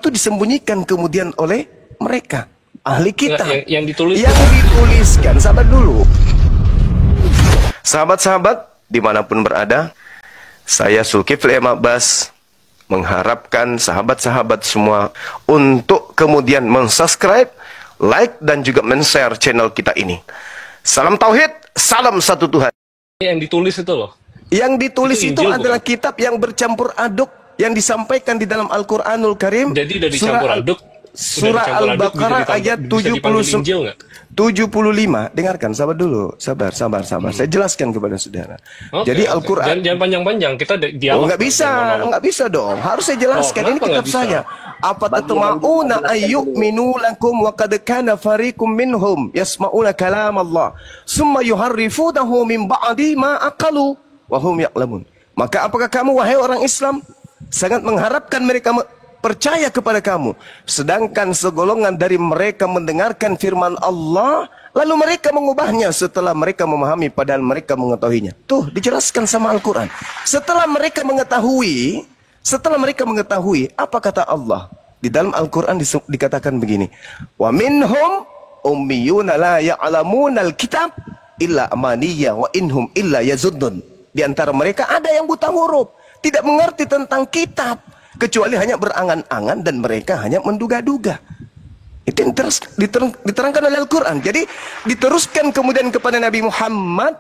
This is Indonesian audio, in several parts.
itu disembunyikan kemudian oleh mereka, ahli kitab. Yang dituliskan, sahabat dulu. Sahabat-sahabat dimanapun berada, saya Zulkifli M. Abbas mengharapkan sahabat-sahabat semua untuk kemudian mensubscribe, like, dan juga men-share channel kita ini. Salam Tauhid, salam satu Tuhan. Yang ditulis itu loh. Yang ditulis itu Injil, adalah bukan? kitab yang bercampur aduk yang disampaikan di dalam Al-Quranul Karim. Jadi udah dicampur aduk. Surah Al-Baqarah ayat 75. Dengarkan, sabar dulu. Sabar. Saya jelaskan kepada saudara. Jadi Al-Quran. Jangan panjang-panjang. Kita dialog. Nggak bisa dong. Harus saya jelaskan. Ini kitab saya. Apa tatma'una ayyu'minu lakum wa qad kana fariqum minhum yasma'una kalam Allah summa yuharrifunahu min ba'di ma aqalu wa hum ya'lamun. Maka apakah kamu wahai orang Islam sangat mengharapkan mereka percaya kepada kamu, sedangkan segolongan dari mereka mendengarkan firman Allah lalu mereka mengubahnya setelah mereka memahami padahal mereka mengetahuinya. Tuh dijelaskan sama Al-Quran. Setelah mereka mengetahui apa kata Allah di dalam Al-Quran dikatakan begini, wa minhum ummiyuna la ya'lamunal kitab illa amaniyya wa inhum illa yazuddun. Di antara mereka ada yang buta huruf, tidak mengerti tentang kitab kecuali hanya berangan-angan dan mereka hanya menduga-duga. Itu yang diterangkan oleh Al-Quran. Jadi diteruskan kemudian kepada Nabi Muhammad.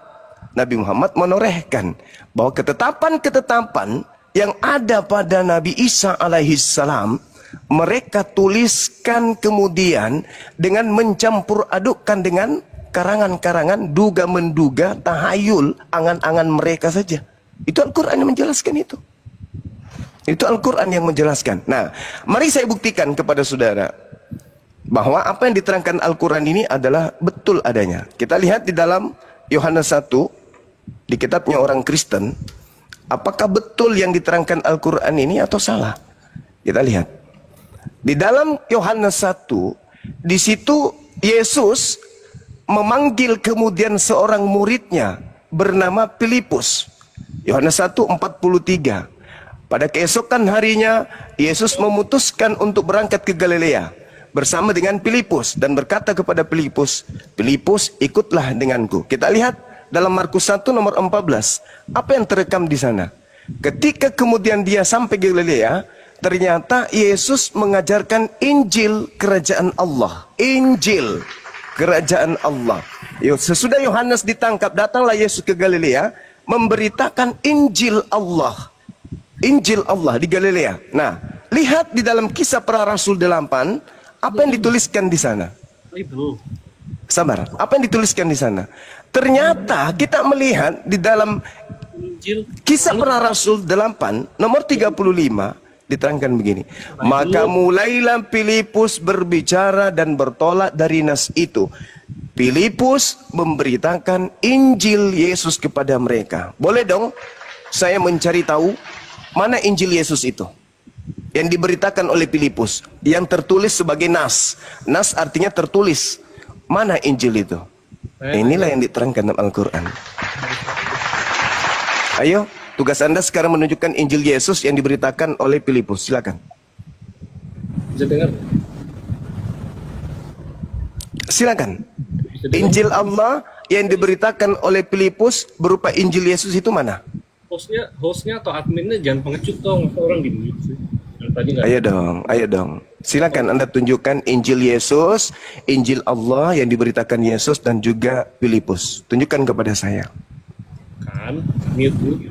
Nabi Muhammad menorehkan bahwa ketetapan-ketetapan yang ada pada Nabi Isa alaihissalam mereka tuliskan kemudian dengan mencampur adukkan dengan karangan-karangan, duga-menduga, tahayul, angan-angan mereka saja. Itu Al-Quran yang menjelaskan itu. Itu Al-Quran yang menjelaskan. Nah, mari saya buktikan kepada saudara bahwa apa yang diterangkan Al-Quran ini adalah betul adanya. Kita lihat di dalam Yohanes 1, di kitabnya orang Kristen, apakah betul yang diterangkan Al-Quran ini atau salah? Kita lihat. Di dalam Yohanes 1, di situ Yesus memanggil kemudian seorang muridnya bernama Filipus. Yohanes 1:43. Pada keesokan harinya, Yesus memutuskan untuk berangkat ke Galilea bersama dengan Filipus dan berkata kepada Filipus, Filipus, ikutlah denganku. Kita lihat dalam Markus 1 nomor 14. Apa yang terekam di sana? Ketika kemudian dia sampai ke Galilea, ternyata Yesus mengajarkan Injil Kerajaan Allah. Injil Kerajaan Allah. Sesudah Yohanes ditangkap, datanglah Yesus ke Galilea memberitakan Injil Allah. Injil Allah di Galilea. Nah, lihat di dalam Kisah Para Rasul 8, apa yang dituliskan di sana? Sabar, apa yang dituliskan di sana? Ternyata kita melihat di dalam Kisah Para Rasul 8 nomor 35 diterangkan begini. Maka mulailah Filipus berbicara dan bertolak dari nas itu. Filipus memberitakan Injil Yesus kepada mereka. Boleh dong saya mencari tahu mana Injil Yesus itu yang diberitakan oleh Filipus, yang tertulis sebagai nas. Nas artinya tertulis. Mana Injil itu? Inilah yang diterangkan dalam Al-Quran. Ayo, tugas Anda sekarang menunjukkan Injil Yesus yang diberitakan oleh Filipus. Silakan. Bisa dengar? Silakan. Injil Allah yang diberitakan oleh Filipus berupa Injil Yesus itu mana? Hostnya atau adminnya jangan pengecut dong, orang di mute sih. Ayo dong. Silakan Anda tunjukkan Injil Yesus, Injil Allah yang diberitakan Yesus dan juga Filipus. Tunjukkan kepada saya. Kan, mute dulu.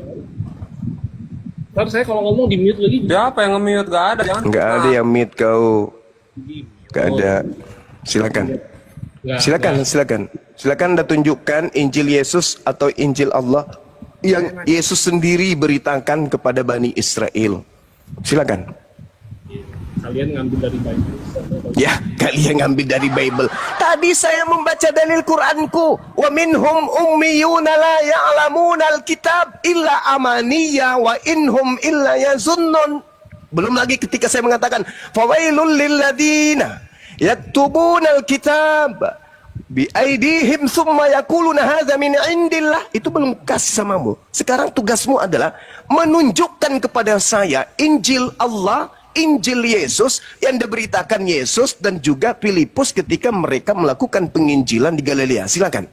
Ntar saya kalau ngomong di mute lagi. Siapa yang nge-mute? Gak ada. Gak ada yang mute kau. Gak ada. Silakan. Silakan Anda tunjukkan Injil Yesus atau Injil Allah yang Yesus sendiri beritakan kepada Bani Israel. Silakan. Kalian ngambil dari Bible. Ya, kalian ngambil dari Bible. Tadi saya membaca dalil Quranku. Wa minhum ummiyuna la ya'lamunal kitab illa amaniyya wa inhum illa yazunnun. Belum lagi ketika saya mengatakan fawailul lilladina yaktubunal kitab bi aidihim summa yaquluna hadza min indillah. Itu belum kasih samamu. Sekarang tugasmu adalah menunjukkan kepada saya Injil Allah Injil Yesus yang diberitakan Yesus dan juga Filipus ketika mereka melakukan penginjilan di Galilea. Silakan.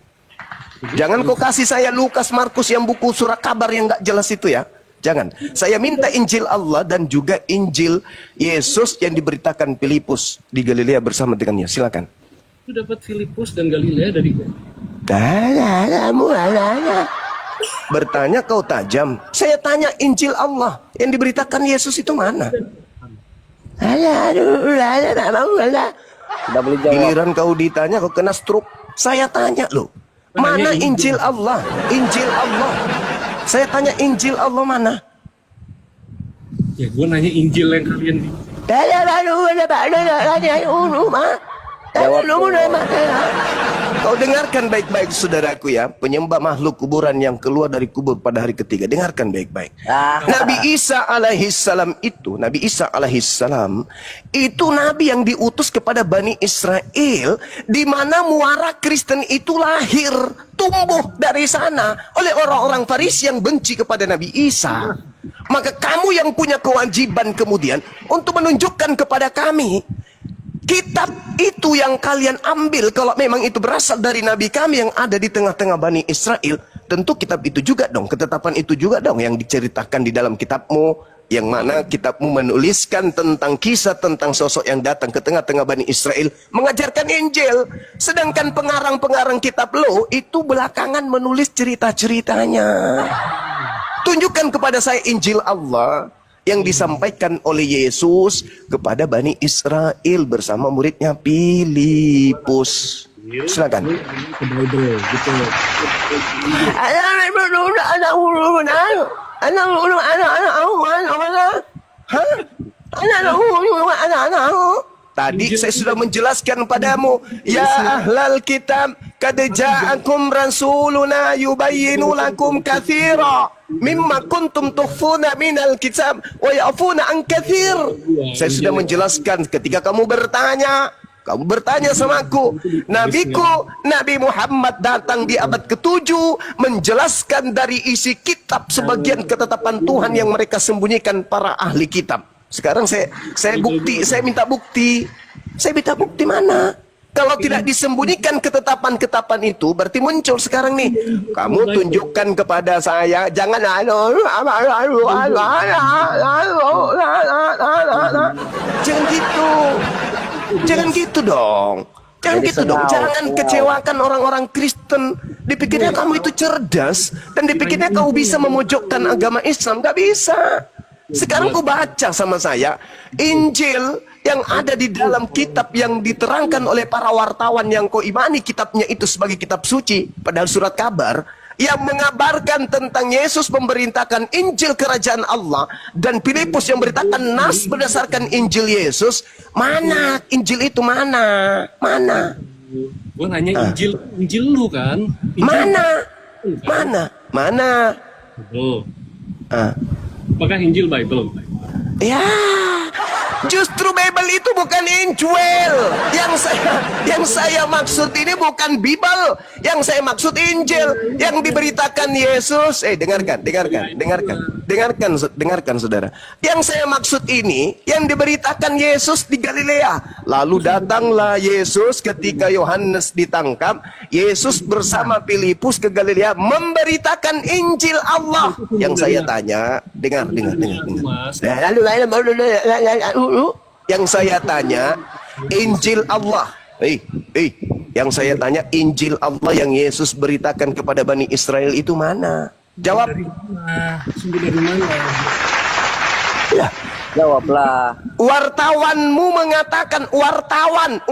Jangan kau kasih saya Lukas, Markus yang buku surat kabar yang nggak jelas itu ya. Jangan. Saya minta Injil Allah dan juga Injil Yesus yang diberitakan Filipus di Galilea bersama dengannya. Silakan. Itu dapat Filipus dan Galilea dari kau. Bertanya kau tajam. Saya tanya Injil Allah yang diberitakan Yesus itu mana? Tidak boleh jawab. Giliran kau ditanya kau kena stroke. Saya tanya loh. Mana Injil Allah? Injil Allah. Saya tanya Injil Allah mana? Ya gue nanya Injil yang kalian di... Kau dengarkan baik-baik saudaraku ya, penyembah makhluk kuburan yang keluar dari kubur pada hari ketiga. Dengarkan baik-baik. Nabi Isa alaihissalam itu, Nabi Isa alaihissalam itu nabi yang diutus kepada Bani Israel, di mana muara Kristen itu lahir, tumbuh dari sana oleh orang-orang Farisi yang benci kepada Nabi Isa. Maka kamu yang punya kewajiban kemudian untuk menunjukkan kepada kami kitab itu yang kalian ambil, kalau memang itu berasal dari nabi kami yang ada di tengah-tengah Bani Israel, tentu kitab itu juga dong, ketetapan itu juga dong yang diceritakan di dalam kitabmu, yang mana kitabmu menuliskan tentang kisah tentang sosok yang datang ke tengah-tengah Bani Israel mengajarkan Injil. Sedangkan pengarang-pengarang kitab lo itu belakangan menulis cerita-ceritanya. Tunjukkan kepada saya Injil Allah yang disampaikan oleh Yesus kepada Bani Israel bersama muridnya Filipus. Silakan. Tadi saya sudah menjelaskan padamu, ya ahlal kitab, qad ja'akum rasuluna yubayyinu lakum katsira mimma kuntum tukhfuna minal kitab wa ya'funa an katsir. Saya sudah menjelaskan ketika kamu bertanya sama aku, nabiku Nabi Muhammad datang di abad ke-7 menjelaskan dari isi kitab sebagian ketetapan Tuhan yang mereka sembunyikan para ahli kitab. Sekarang saya minta bukti. Saya minta bukti mana? Kalau tidak disembunyikan ketetapan-ketetapan itu, berarti muncul sekarang nih. Kamu tunjukkan kepada saya, jangan jangan gitu. Jangan gitu dong. Jangan gitu dong. Jangan kecewakan orang-orang Kristen. Dipikirnya kamu itu cerdas dan dipikirnya kamu bisa memojokkan agama Islam. Gak bisa. Sekarang kau baca sama saya Injil yang ada di dalam kitab yang diterangkan oleh para wartawan yang kau imani kitabnya itu sebagai kitab suci, padahal surat kabar yang mengabarkan tentang Yesus memerintahkan Injil kerajaan Allah, dan Filipus yang beritakan nas berdasarkan Injil Yesus. Mana Injil itu? Mana? Gue nanya Injil lu kan? Mana? Betul. Apakah Injil Bible? Ya, justru Bible itu bukan Injil. Yang saya maksud ini bukan Bible. Yang saya maksud Injil yang diberitakan Yesus. Dengarkan saudara. Yang saya maksud ini yang diberitakan Yesus di Galilea. Lalu datanglah Yesus ketika Yohanes ditangkap. Yesus bersama Filipus ke Galilea memberitakan Injil Allah. Yang saya tanya, dengar. Yang saya tanya, Injil Allah. Yang saya tanya, Injil Allah yang Yesus beritakan kepada Bani Israel itu mana? Jawab. Sumber dari mana? Ya. Jawablah. Wartawanmu mengatakan, wartawan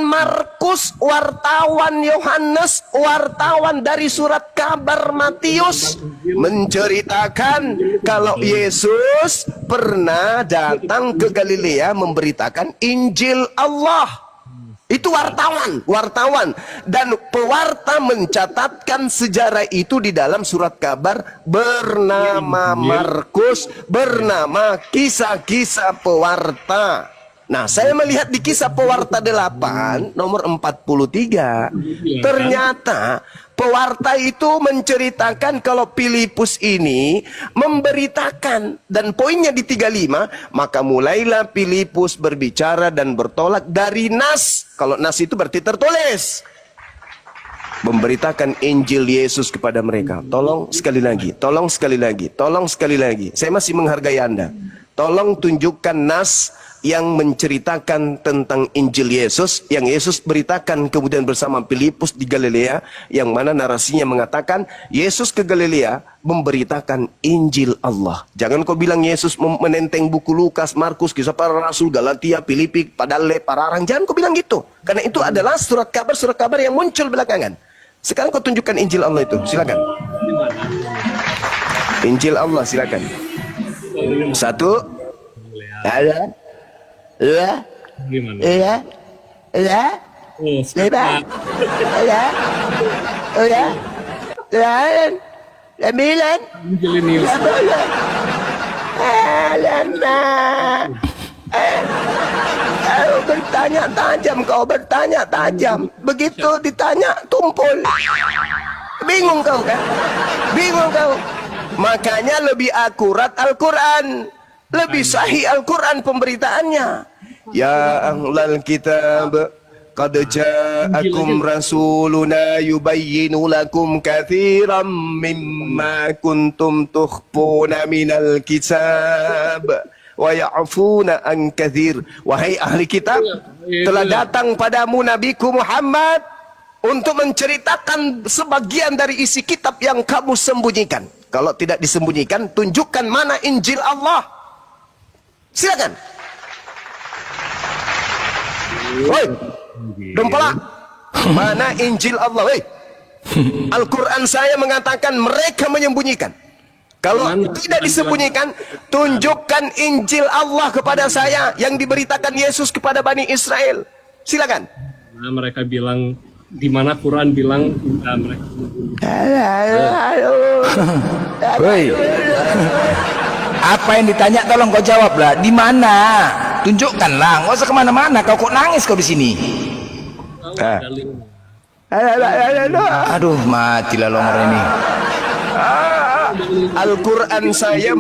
Markus, wartawan Yohanes, wartawan dari surat kabar Matius menceritakan kalau Yesus pernah datang ke Galilea memberitakan Injil Allah. Itu wartawan. Dan pewarta mencatatkan sejarah itu di dalam surat kabar bernama Markus, bernama kisah-kisah pewarta. Nah, saya melihat di kisah pewarta 8 nomor 43, ternyata pewarta itu menceritakan kalau Filipus ini memberitakan, dan poinnya di 35, maka mulailah Filipus berbicara dan bertolak dari nas. Kalau nas itu berarti tertulis. Memberitakan Injil Yesus kepada mereka. Tolong sekali lagi, tolong sekali lagi, tolong sekali lagi. Saya masih menghargai Anda. Tolong tunjukkan nas yang menceritakan tentang Injil Yesus, yang Yesus beritakan kemudian bersama Filipus di Galilea, yang mana narasinya mengatakan Yesus ke Galilea memberitakan Injil Allah. Jangan kau bilang Yesus menenteng buku Lukas, Markus, Kisah Para Rasul, Galatia, Filipi, Padale, Pararang. Jangan kau bilang gitu, karena itu adalah surat kabar yang muncul belakangan. Sekarang kau tunjukkan Injil Allah itu, silakan. Injil Allah, silakan. Satu, ada. Dua, Gimana? tiga, Oh, lima, enam, tujuh, delapan, sembilan, Injilinius. 10. Alamak. Kau bertanya tajam, kau bertanya tajam. Begitu ditanya tumpul. Bingung kau kan? Bingung kau. Makanya lebih akurat Al-Quran. Lebih sahih Al-Quran pemberitaannya. Ya ahlal kitab, qad ja'akum rasuluna yubayyinu lakum katsiran mimma kuntum tukhfuna minal kitab wa ya'funa an katsir. Wahai ahli kitab, telah datang padamu nabiku Muhammad untuk menceritakan sebagian dari isi kitab yang kamu sembunyikan. Kalau tidak disembunyikan, tunjukkan mana Injil Allah. Silakan. Woi, dempala, mana Injil Allah? Woi, Al-Quran saya mengatakan mereka menyembunyikan. Kalau tidak disembunyikan, tunjukkan Injil Allah kepada saya yang diberitakan Yesus kepada Bani Israel. Silakan. Nah, mereka bilang, di mana Quran bilang mereka. Woi, apa yang ditanya tolong kau jawab lah. Di mana? Tunjukkanlah. Nggak usah kemana-mana. Kau kok nangis kau di sini? Aduh, matilah longor ini. Al-Quran saya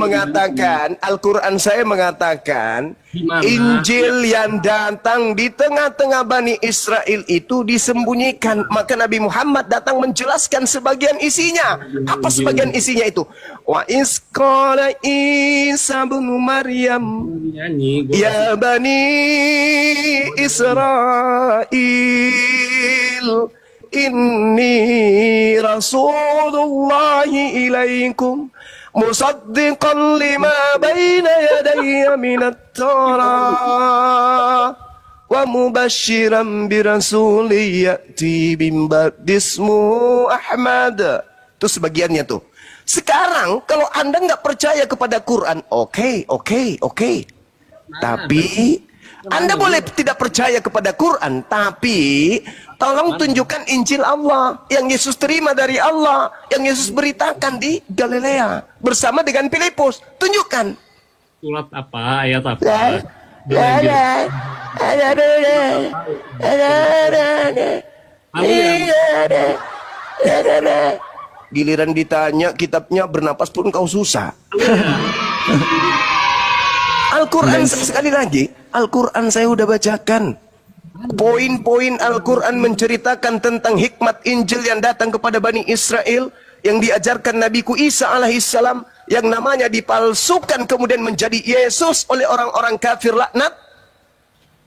mengatakan, Injil yang datang di tengah-tengah Bani Israel itu disembunyikan. Maka Nabi Muhammad datang menjelaskan sebagian isinya. Apa sebagian isinya itu? Wa isqala Isa bin Maryam ya Bani Israel inni rasulullahi ilaikum musaddiqan lima baina yadayya minat Torah wa mubashiran birasuli ya'ti min ba'dismu Ahmad. Itu sebagiannya tuh. Sekarang kalau Anda nggak percaya kepada Quran, oke. Tapi Anda boleh tidak percaya kepada Quran, tapi tolong tunjukkan Injil Allah yang Yesus terima dari Allah, yang Yesus beritakan di Galilea bersama dengan Filipus. Tunjukkan. Surat apa? Ayat apa? Giliran ditanya kitabnya bernapas pun kau susah. Al-Quran sekali lagi, Al-Quran saya udah bacakan. Poin-poin Al-Quran menceritakan tentang hikmat Injil yang datang kepada Bani Israel, yang diajarkan Nabiku Isa alaihissalam, yang namanya dipalsukan kemudian menjadi Yesus oleh orang-orang kafir laknat.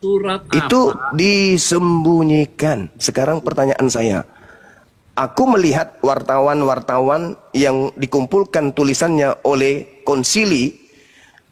Surat Itu apa? disembunyikan. Sekarang pertanyaan saya, aku melihat wartawan-wartawan yang dikumpulkan tulisannya oleh konsili.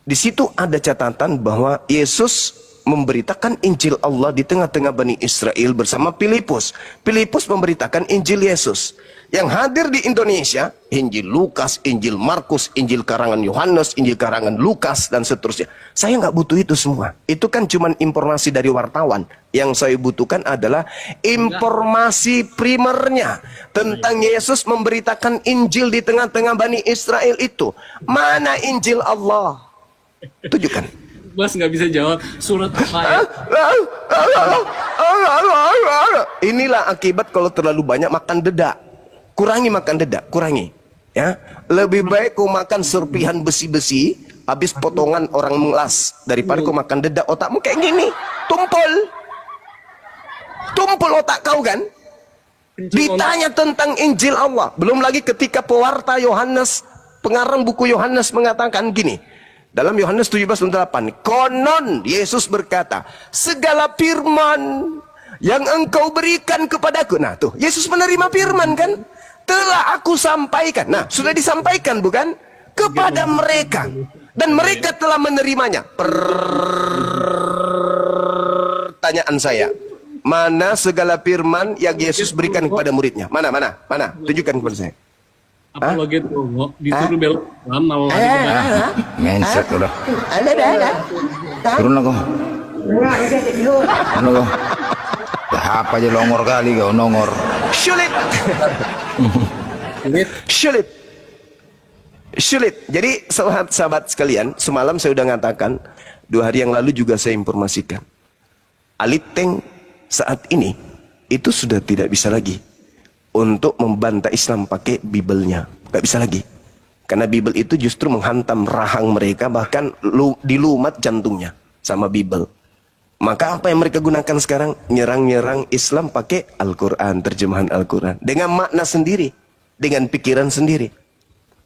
Di situ ada catatan bahwa Yesus memberitakan Injil Allah di tengah-tengah Bani Israel bersama Filipus. Filipus memberitakan Injil Yesus. Yang hadir di Indonesia, Injil Lukas, Injil Markus, Injil karangan Yohanes, Injil karangan Lukas, dan seterusnya. Saya nggak butuh itu semua. Itu kan cuma informasi dari wartawan. Yang saya butuhkan adalah informasi primernya tentang Yesus memberitakan Injil di tengah-tengah Bani Israel itu. Mana Injil Allah? Tunjukkan. Bas nggak bisa jawab surat apa ya? Inilah akibat kalau terlalu banyak makan dedak. Kurangi makan dedak, kurangi. Ya, lebih baik kau makan serpihan besi-besi, habis potongan orang melas daripada kau makan dedak otakmu kayak gini, tumpul otak kau kan. Ditanya tentang Injil Allah, belum lagi ketika pewarta Yohanes, pengarang buku Yohanes mengatakan gini. Dalam Yohanes 17:8, konon Yesus berkata, segala firman yang engkau berikan kepadaku. Nah tuh, Yesus menerima firman kan? Telah aku sampaikan. Nah, sudah disampaikan bukan? Kepada mereka. Dan mereka telah menerimanya. Pertanyaan saya, mana segala firman yang Yesus berikan kepada muridnya? Mana? Tunjukkan kepada saya. Apologet Romo disuruh belok Islam mau lari ke barat. Mindset udah. Ada. Turun lah kau. Anu kau. Ya apa aja longor kali kau nongor. Sulit. Jadi sahabat sekalian, semalam saya sudah mengatakan, 2 hari yang lalu juga saya informasikan. Aliteng saat ini itu sudah tidak bisa lagi untuk membantah Islam pakai Bible-nya. Gak bisa lagi. Karena Bible itu justru menghantam rahang mereka, bahkan dilumat jantungnya sama Bible. Maka apa yang mereka gunakan sekarang? Nyerang-nyerang Islam pakai Al-Quran, terjemahan Al-Quran. Dengan makna sendiri, dengan pikiran sendiri.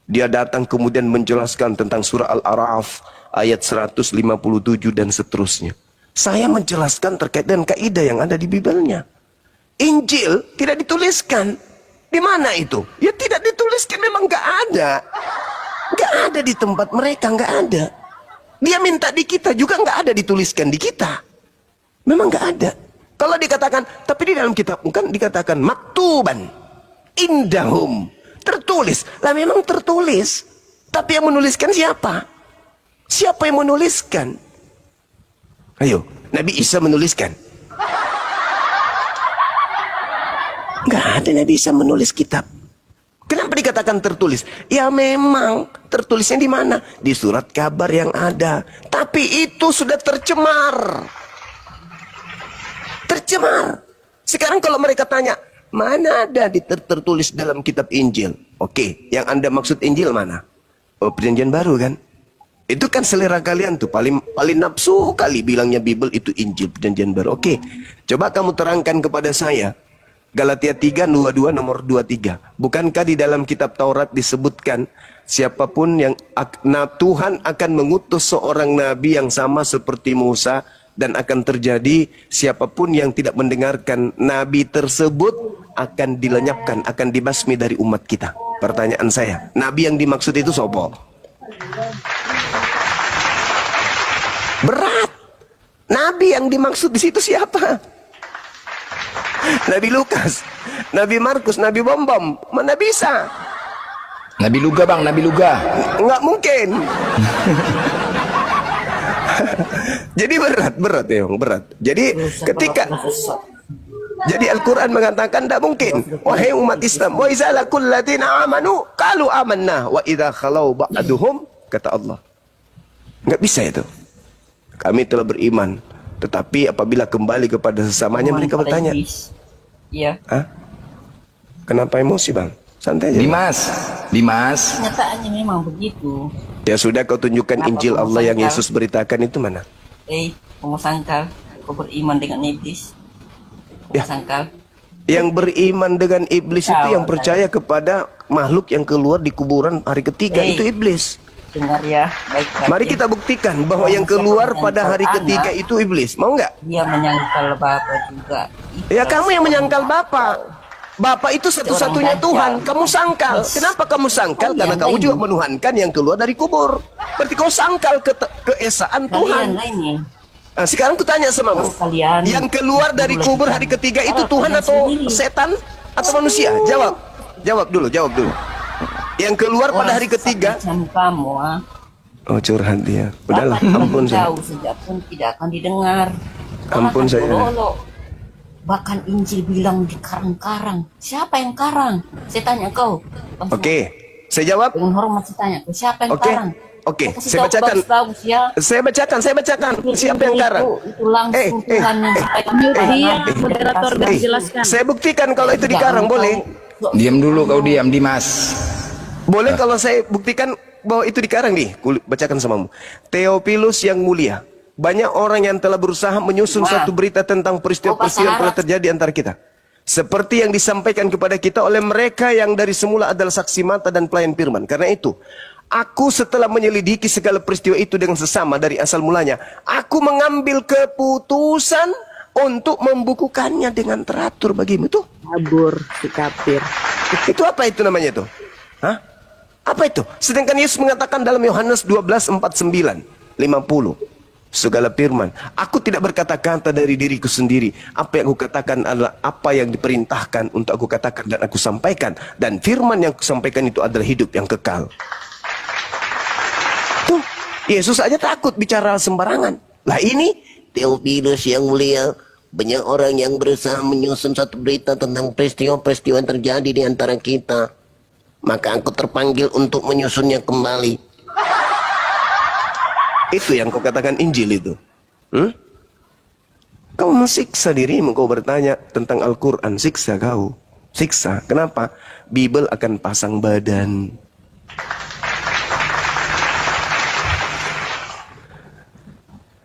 Dia datang kemudian menjelaskan tentang surah Al-A'raf, ayat 157 dan seterusnya. Saya menjelaskan terkait dengan kaidah yang ada di Bible-nya. Injil tidak dituliskan. Di mana itu? Ya tidak dituliskan, memang nggak ada. Nggak ada di tempat mereka, nggak ada. Dia minta di kita juga nggak ada dituliskan di kita. Memang nggak ada. Kalau dikatakan, tapi di dalam kitab kan dikatakan maktuban indahum, tertulis. Lah memang tertulis. Tapi yang menuliskan siapa? Siapa yang menuliskan? Ayo, Nabi Isa menuliskan. Nggak ada Nabi Isa menulis kitab. Kenapa dikatakan tertulis? Ya memang tertulisnya di mana? Di surat kabar yang ada. Tapi itu sudah tercemar. Tercemar. Sekarang kalau mereka tanya, mana ada tertulis dalam kitab Injil? Oke, yang Anda maksud Injil mana? Oh, Perjanjian Baru kan? Itu kan selera kalian tuh, paling nafsu kali bilangnya Bible itu Injil, Perjanjian Baru. Oke, coba kamu terangkan kepada saya. Galatia 3:22 nomor 23. Bukankah di dalam kitab Taurat disebutkan siapapun yang Tuhan akan mengutus seorang nabi yang sama seperti Musa, dan akan terjadi siapapun yang tidak mendengarkan nabi tersebut akan dilenyapkan, akan dibasmi dari umat kita. Pertanyaan saya, nabi yang dimaksud itu sopo? Berat. Nabi yang dimaksud di situ siapa? Nabi Lukas, Nabi Markus, Nabi Bombom, mana bisa? Nabi Luga bang, Nabi Luga. Nggak mungkin. Jadi berat ya, berat. Jadi ketika jadi Al-Quran mengatakan tidak mungkin. Wahai umat Islam, wa iza laqul ladzina amanu qalu amanna wa idza khalau ba'duhum, kata Allah. Nggak bisa itu. Kami telah beriman, tetapi apabila kembali kepada sesamanya mereka bertanya. Iya. Hah? Kenapa emosi bang? Santai aja. Dimas. Kenyataannya memang begitu. Ya sudah, kau tunjukkan Kenapa Injil kamu Allah yang sangkal? Yesus beritakan itu mana? Kamu sangkal kau beriman dengan iblis. Kamu Ya. sangkal. Yang beriman dengan iblis itu Tahu, yang percaya kepada makhluk yang keluar di kuburan hari ketiga, itu iblis. Dengar ya, baik-baik. Mari kita buktikan bahwa yang keluar pada hari ketiga itu iblis. Mau nggak? Dia menyangkal Bapa juga. Ya kamu yang menyangkal Bapak. Bapak itu satu-satunya Tuhan. Kamu sangkal. Kenapa kamu sangkal? Karena kamu juga menuhankan yang keluar dari kubur. Berarti kau sangkal keesaan Tuhan. Kalian lainnya. Nah, sekarang ku tanya sama kamu. Kalian. Yang keluar dari kubur hari ketiga itu Tuhan atau setan atau manusia? Jawab. Jawab dulu. Yang keluar pada hari ketiga. Macam kamu, Oh, curhat dia. Udahlah, Bapak ampun saya. tahu sejak pun tidak akan didengar. Ampun saya. Bahkan Injil bilang di karang-karang. Siapa yang karang? Saya tanya kau. Oke, saya jawab. Dengan hormat saya tanya kau. Siapa yang Oke. karang? Oke, Kasih saya tahu bacakan. bagus-bagus ya. Saya bacakan. Siapa yang karang? Itu langsung Tuhan yang sampaikan kepada Dia Nabi. moderator dan jelaskan. Saya buktikan kalau itu dikarang, boleh? Diam dulu kau, diam Dimas. Boleh kalau saya buktikan bahwa itu dikarang nih. Bacakan samamu. Theophilus yang mulia, banyak orang yang telah berusaha menyusun suatu berita tentang peristiwa-peristiwa yang telah terjadi antara kita. Seperti yang disampaikan kepada kita oleh mereka yang dari semula adalah saksi mata dan pelayan firman. Karena itu, aku setelah menyelidiki segala peristiwa itu dengan sesama dari asal mulanya, aku mengambil keputusan untuk membukukannya dengan teratur bagimu. Tuh. Kabur si kafir. Itu apa itu namanya tuh? Hah? Apa itu? Sedangkan Yesus mengatakan dalam Yohanes 12:49, 50. Segala firman, aku tidak berkata-kata dari diriku sendiri. Apa yang aku katakan adalah apa yang diperintahkan untuk aku katakan dan aku sampaikan. Dan firman yang aku sampaikan itu adalah hidup yang kekal. Tuh, Yesus aja takut bicara sembarangan. Lah ini, Theophilus yang mulia, banyak orang yang berusaha menyusun satu berita tentang peristiwa-peristiwa yang terjadi di antara kita. Maka aku terpanggil untuk menyusunnya kembali. itu yang kau katakan Injil itu. Kau mensiksa dirimu, kau bertanya tentang Al-Quran. Siksa kau. Siksa. Kenapa? Bible akan pasang badan.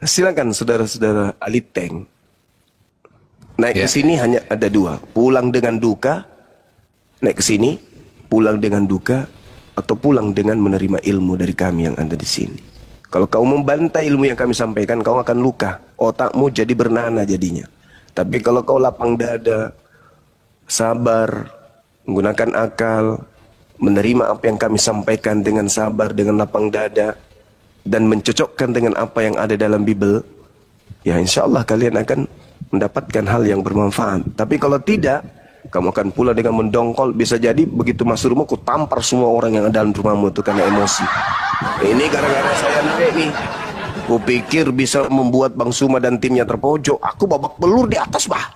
Silakan saudara-saudara Aliteng. Naik ke sini hanya ada dua. Pulang dengan duka. Naik ke sini. Pulang dengan duka. Atau pulang dengan menerima ilmu dari kami yang ada di sini. Kalau kau membantai ilmu yang kami sampaikan, kau akan luka. Otakmu jadi bernanah jadinya. Tapi kalau kau lapang dada, sabar, menggunakan akal, menerima apa yang kami sampaikan dengan sabar, dengan lapang dada, dan mencocokkan dengan apa yang ada dalam Bible, ya insya Allah kalian akan mendapatkan hal yang bermanfaat. Tapi kalau tidak, kamu akan pula dengan mendongkol. Bisa jadi begitu masuk rumah, ku tampar semua orang yang ada dalam rumahmu itu karena emosi. Ini gara-gara saya naik nih. Ku pikir bisa membuat Bang Suma dan timnya terpojok. Aku babak belur di atas, bah.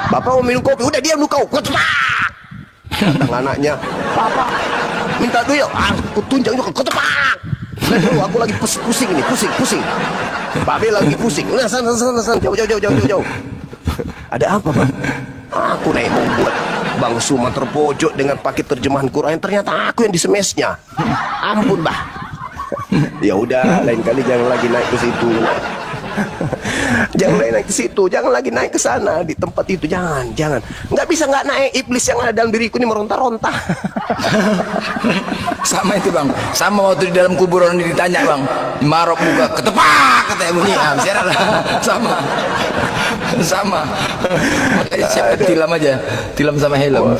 Bapak mau minum kopi, udah diam lu kau. Datang anaknya, Bapak minta tuyul. Aku tunjuk juga, ketepak. Aku lagi pusing ini, pusing. Babe lagi pusing. Nah, sana, jauh. Ada apa, Bang? Aku naik membuat Bang Suma terpojok dengan pakai terjemahan Quran. Ternyata aku yang disemesnya. Ampun, bah. Ya udah, lain kali jangan lagi naik ke situ. Jangan lagi naik ke situ, jangan lagi naik ke sana di tempat itu, jangan. Nggak bisa nggak naik, iblis yang ada dalam diriku ini meronta-ronta. Sama itu bang, sama waktu di dalam kuburan ini ditanya bang, Marok buka ketepak katanya bunyi, sama. Siapa tilam aja, tilam sama helm.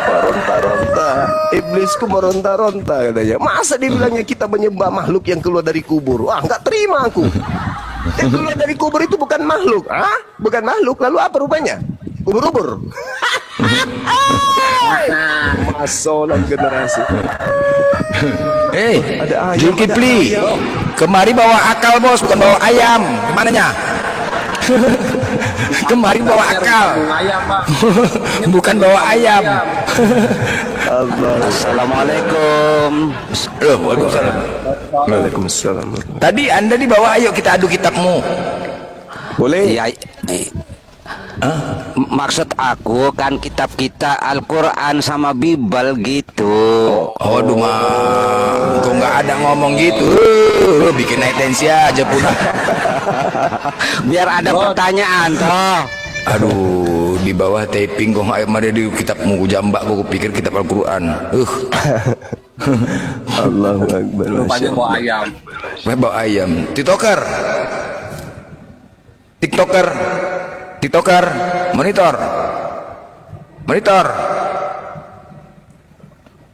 Meronta-ronta, iblisku meronta-ronta katanya. Masa dibilangnya kita menyembah makhluk yang keluar dari kubur? Wah, nggak terima aku. Yang keluar dari kubur itu bukan makhluk. Bukan makhluk, lalu apa rupanya? Ubur-ubur. Masalah generasi. Ada Zulkifli, kemari bawa akal bos, bukan bawa ayam. Kemananya? Kemarin bawa akal, bukan bawa ayam. Assalamualaikum. Waalaikumsalam. Tadi Anda dibawa, ayo kita adu kitabmu. Boleh? Ya, maksud aku kan kitab kita Al-Quran sama Bible gitu. Aduh mah, kok nggak ada ngomong gitu. Bikin naik tensi aja pun. Biar ada pertanyaan toh. Aduh, di bawah taping kok nggak ada di kitabmu jambak, kok pikir kitab Al-Quran. Allahu Akbar. Rupanya bawa ayam. Bawa ayam. TikToker, monitor.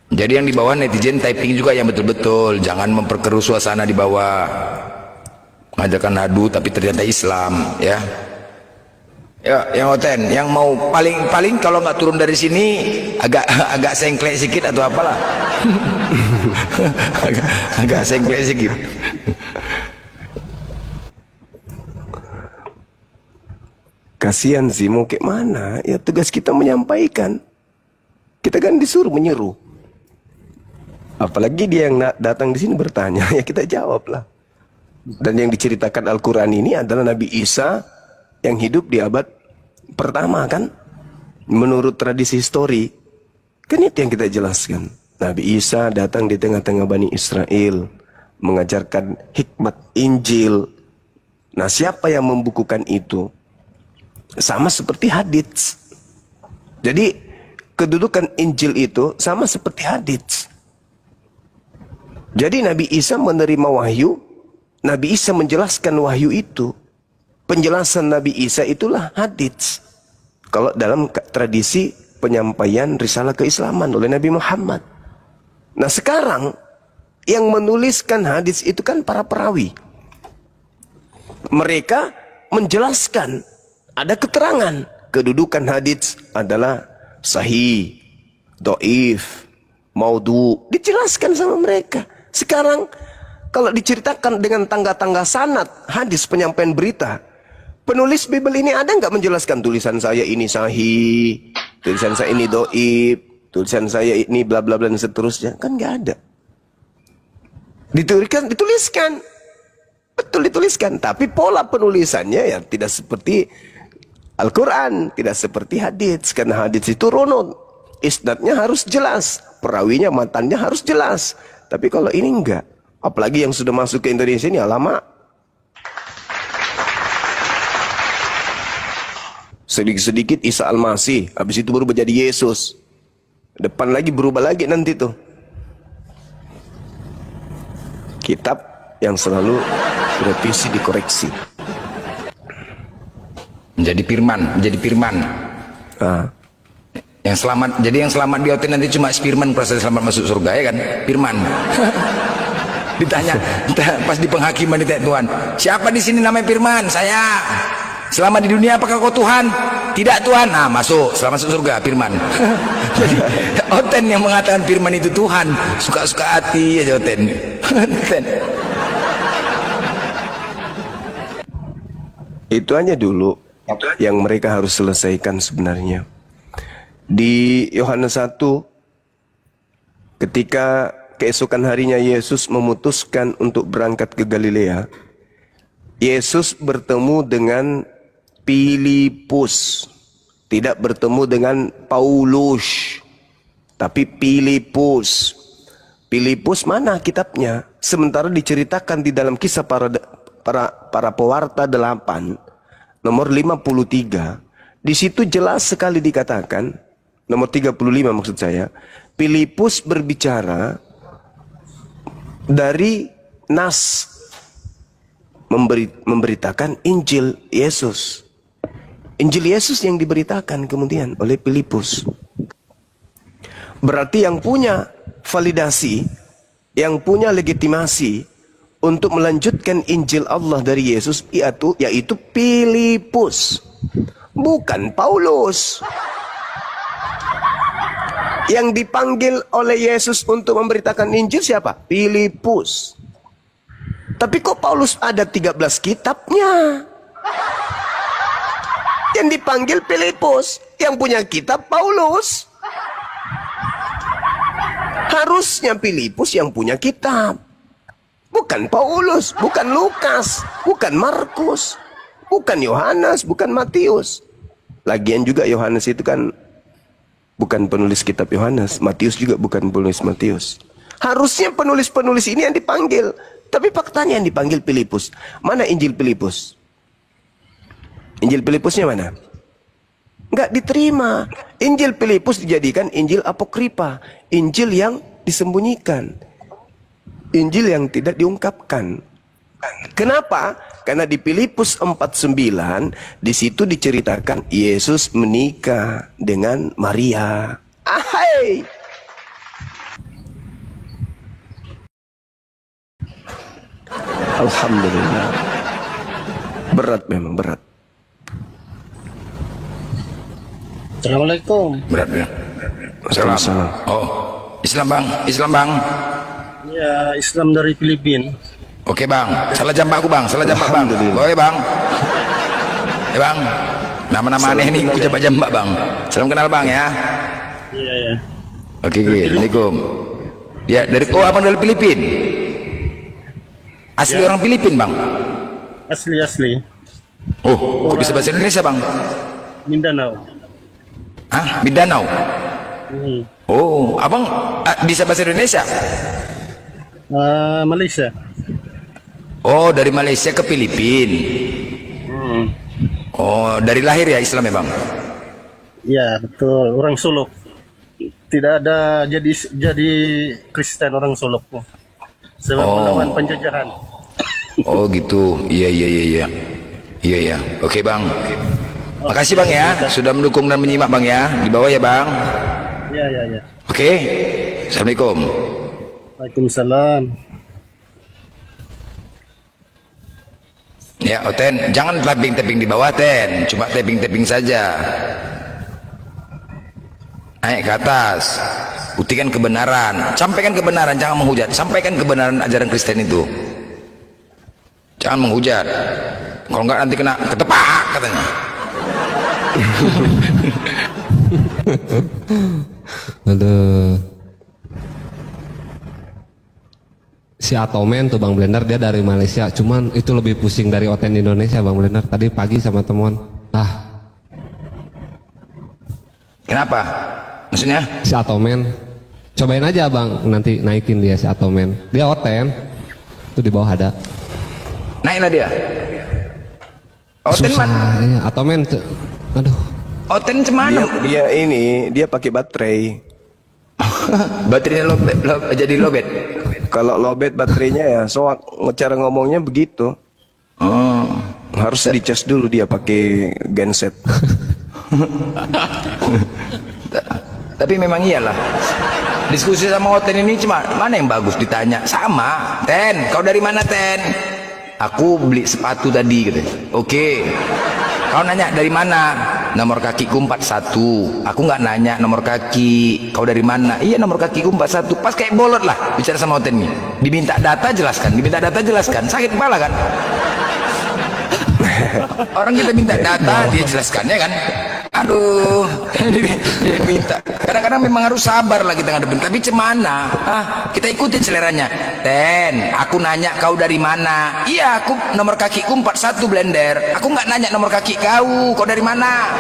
Jadi yang di bawah netizen typing juga yang betul-betul, jangan memperkeruh suasana di bawah. Ngajakan adu tapi ternyata Islam, ya. Ya, yang oten, yang mau paling kalau nggak turun dari sini agak sengklek sedikit atau apalah. agak sengklek sedikit. Kasihan sih, mau kayak mana? Ya tugas kita menyampaikan. Kita kan disuruh menyeru. Apalagi dia yang datang di sini bertanya, ya kita jawablah. Dan yang diceritakan Al-Quran ini adalah Nabi Isa yang hidup di abad pertama kan? Menurut tradisi histori. Kan itu yang kita jelaskan. Nabi Isa datang di tengah-tengah Bani Israel, mengajarkan hikmat Injil. Nah, siapa yang membukukan itu? Sama seperti hadits. Jadi, kedudukan Injil itu sama seperti hadits. Jadi Nabi Isa menerima wahyu, Nabi Isa menjelaskan wahyu itu. Penjelasan Nabi Isa itulah hadits. Kalau dalam tradisi penyampaian risalah keislaman oleh Nabi Muhammad. Nah sekarang yang menuliskan hadits itu kan para perawi. Mereka menjelaskan, ada keterangan kedudukan hadits adalah sahih, dhaif, maudhu, dijelaskan sama mereka. Sekarang kalau diceritakan dengan tangga-tangga sanad hadis penyampaian berita, penulis Bible ini ada nggak menjelaskan tulisan saya ini sahih, tulisan saya ini dhaif, tulisan saya ini bla bla bla dan seterusnya? Kan nggak ada. Dituliskan, betul dituliskan, tapi pola penulisannya ya tidak seperti Al-Quran, tidak seperti hadits, karena hadits itu runut, isnadnya harus jelas, perawinya, matannya harus jelas. Tapi kalau ini enggak, apalagi yang sudah masuk ke Indonesia ini lama. Sedikit-sedikit Isa Al-Masih, habis itu berubah jadi Yesus. Depan lagi berubah lagi nanti tuh. Kitab yang selalu direvisi, dikoreksi. Menjadi firman. Ah. Yang selamat, jadi yang selamat di hotel nanti cuma firman, proses selamat masuk surga ya kan? Firman. Ditanya pas di penghakiman, ditanya Tuhan, siapa di sini namanya Firman? Saya. Selama di dunia apakah kau Tuhan? Tidak Tuhan. Nah masuk, selamat masuk surga Firman. Jadi Oten yang mengatakan Firman itu Tuhan, suka-suka hati aja Oten. Itu aja dulu yang mereka harus selesaikan sebenarnya. Di Yohanes 1, ketika keesokan harinya Yesus memutuskan untuk berangkat ke Galilea, Yesus bertemu dengan Filipus, tidak bertemu dengan Paulus, tapi Filipus. Filipus mana kitabnya? Sementara diceritakan di dalam kisah para pewarta 8, nomor 53, di situ jelas sekali dikatakan, nomor 35 maksud saya, Filipus berbicara dari nas, memberitakan Injil Yesus. Injil Yesus yang diberitakan kemudian oleh Filipus. Berarti yang punya validasi, yang punya legitimasi untuk melanjutkan Injil Allah dari Yesus yaitu Filipus, bukan Paulus. Yang dipanggil oleh Yesus untuk memberitakan Injil siapa? Filipus. Tapi kok Paulus ada 13 kitabnya? Yang dipanggil Filipus, yang punya kitab Paulus. Harusnya Filipus yang punya kitab, bukan Paulus, bukan Lukas, bukan Markus, bukan Yohanes, bukan Matius. Lagian juga Yohanes itu kan bukan penulis kitab Yohanes, Matius juga bukan penulis Matius. Harusnya penulis-penulis ini yang dipanggil, tapi faktanya yang dipanggil Filipus. Mana Injil Filipus? Injil Filipusnya mana? Enggak diterima. Injil Filipus dijadikan Injil apokripa, Injil yang disembunyikan, Injil yang tidak diungkapkan. Kenapa? Karena di Filipus 4:9 di situ diceritakan Yesus menikah dengan Maria. Ahai. Alhamdulillah. Berat memang berat. Assalamualaikum. Berat ya. Salam. Oh, Islam bang, Islam bang. Ya, Islam dari Filipina. Oke bang, salah jambak aku bang, salah jambak bang. Boleh bang. Bang, nama-nama aneh nih, aku coba jambak bang. Salam kenal bang ya. Iya ya. Oke, Assalamualaikum. Ya, oh abang dari Filipina. Asli orang Filipina, Bang. Asli. Oh, kok bisa bahasa Indonesia, Bang? Mindanao. Hah? Mindanao? Oh, abang bisa bahasa Indonesia? Malaysia. Oh, dari Malaysia ke Filipina. Oh, dari lahir ya Islam ya, Bang? Ya, betul. Orang Solo. Tidak ada jadi Kristen orang Solo. Sebab melawan penjajahan. Oh, gitu. Iya. Oke, Bang. Makasih, Bang ya, sudah mendukung dan menyimak, Bang ya. Di bawah ya, Bang. Ya. Oke. Assalamualaikum. Waalaikumsalam. Ya, Ten, jangan tapping di bawah, Ten. Cuma tapping saja. Naik ke atas. Buktikan kebenaran. Sampaikan kebenaran, jangan menghujat. Sampaikan kebenaran ajaran Kristen itu. Jangan menghujat. Kalau enggak nanti kena ketepak katanya. Aduh. Si Atomen tuh Bang Blender, dia dari Malaysia, cuman itu lebih pusing dari Oten di Indonesia Bang Blender. Tadi pagi sama temuan. Kenapa? Maksudnya? Si Atomen, cobain aja Bang, nanti naikin dia si Atomen. Dia Oten, itu di bawah ada. Naiklah dia. Oten Susah, mana? ya, Atomen tuh. Aduh. Oten cemana? Dia pakai baterai. Baterainya jadi lobet. Kalau lobet baterainya ya, soak cara ngomongnya begitu. Harus dicas dulu dia pakai genset. Tapi memang iyalah. Diskusi sama Oten ini cuma mana yang bagus ditanya. Sama, Ten, kau dari mana, Ten? Aku beli sepatu tadi gitu. Oke. Kau nanya dari mana? Nomor kakiku 41. Aku nggak nanya nomor kaki. Kau dari mana? Iya, nomor kakiku 41. Pas kayak bolot lah bicara sama Oten nih. Diminta data jelaskan. Sakit kepala kan? Orang kita minta data, dia jelaskan ya kan? Aduh, dia minta. Kadang-kadang memang harus sabar lah kita ngadepin. Tapi cemana? Kita ikutin seleranya. Ten, aku nanya kau dari mana? Iya, aku nomor kakiku 41 Blender. Aku nggak nanya nomor kaki kau dari mana?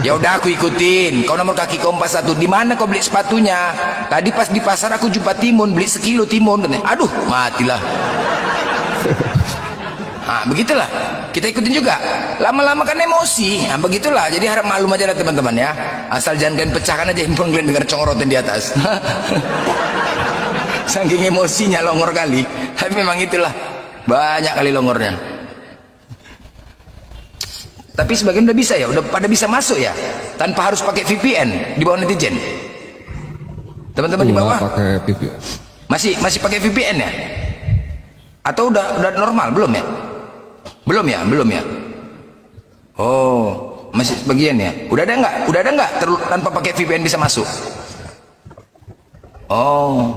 Ya udah aku ikutin. Kau nomor kaki kau 41. Di mana kau beli sepatunya? Tadi pas di pasar aku jumpa timun, beli sekilo timun. Aduh, matilah. Begitulah, kita ikutin juga. Lama-lama kan emosi. Begitulah, jadi harap maklum aja lah teman-teman ya. Asal jangan kalian pecahkan aja handphone kalian dengar congorotan di atas. Saking emosinya longor kali. Tapi memang itulah, banyak kali longornya. Tapi sebagian udah bisa ya, udah pada bisa masuk ya, tanpa harus pakai VPN di bawah netizen. Teman-teman di bawah pakai VPN. Masih pakai VPN ya? Atau udah normal belum ya? Belum ya. Oh, masih sebagian ya. Udah ada nggak tanpa pakai VPN bisa masuk? Oh,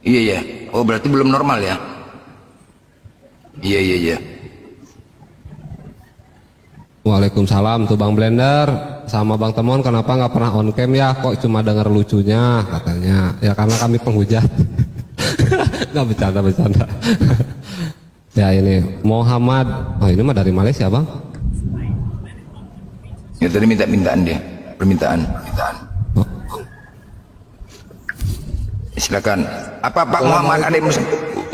iya. Oh, berarti belum normal ya? Iya. Waalaikumsalam tuh Bang Blender sama Bang Temon, kenapa nggak pernah on cam ya? Kok cuma dengar lucunya katanya? Ya karena kami penghujat. Nggak bercanda. Ya ini Muhammad, ini mah dari Malaysia Bang. Ya tadi permintaan. Silakan. Apa Pak Muhammad, ada yang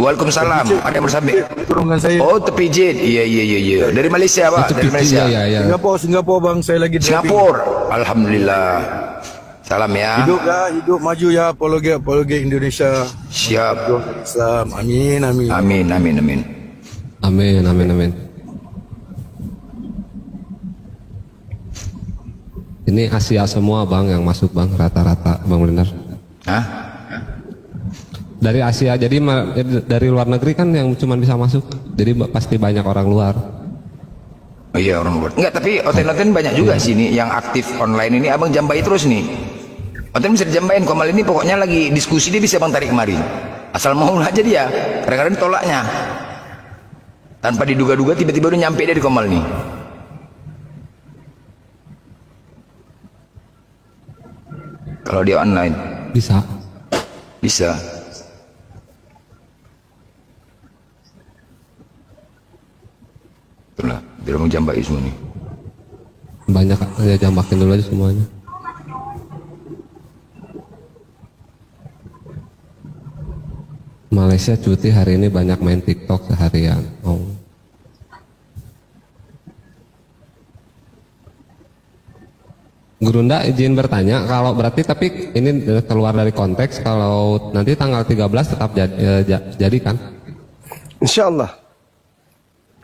Waalaikumsalam, ada yang bersabit. Oh, terpijit. Iya. Dari Malaysia Pak, dari Malaysia. Ya. Singapura Bang, saya lagi di Singapura. Alhamdulillah. Salam ya. Hidup maju ya, apologi Indonesia. Siap. Islam. Amin. Amin. Ini Asia semua Bang yang masuk Bang, rata-rata Bang Blender. Dari Asia, jadi dari luar negeri kan yang cuma bisa masuk, jadi pasti banyak orang luar. Oh iya, orang luar. Enggak, tapi Oten banyak juga sini yang aktif online ini. Abang jambai terus nih. Oten bisa dijambain. Komal ini pokoknya lagi diskusi, dia bisa Bang tarik kemari. Asal mau aja dia. Kadang-kadang tolaknya. Tanpa diduga-duga tiba-tiba udah nyampe dia di Komal nih. Kalau dia online Bisa. Bisa. Itulah, biar mau jambaki semua nih. Banyak ya, jambakin dulu aja semuanya. Malaysia cuti hari ini, banyak main TikTok seharian. Oh. Gurunda izin bertanya, kalau berarti tapi ini keluar dari konteks, kalau nanti tanggal 13 tetap jadi kan? Insya Allah.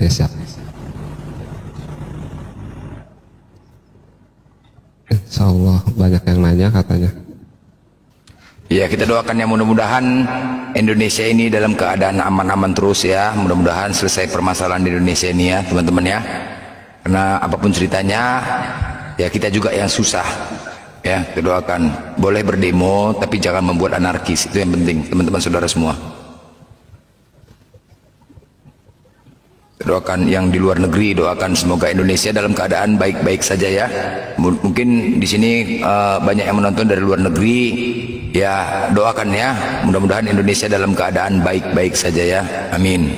Ya, siap. Insya Allah banyak yang nanya katanya. Ya, kita doakan ya, mudah-mudahan Indonesia ini dalam keadaan aman-aman terus ya. Mudah-mudahan selesai permasalahan di Indonesia ini ya teman-teman ya. Karena apapun ceritanya ya, kita juga yang susah ya. Kita doakan, boleh berdemo tapi jangan membuat anarkis, itu yang penting teman-teman saudara semua. Doakan yang di luar negeri, doakan semoga Indonesia dalam keadaan baik-baik saja ya. Mungkin di sini banyak yang menonton dari luar negeri, ya doakan ya, mudah-mudahan Indonesia dalam keadaan baik-baik saja ya. Amin.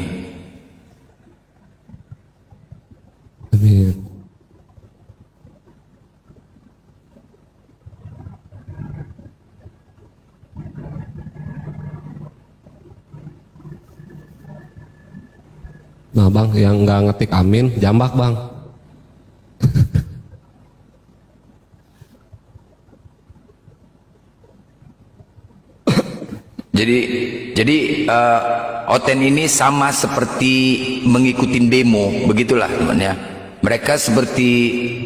Amin. Nah bang, yang nggak ngetik amin, jambak bang. Jadi Oten ini sama seperti mengikuti demo, begitulah teman ya. Mereka seperti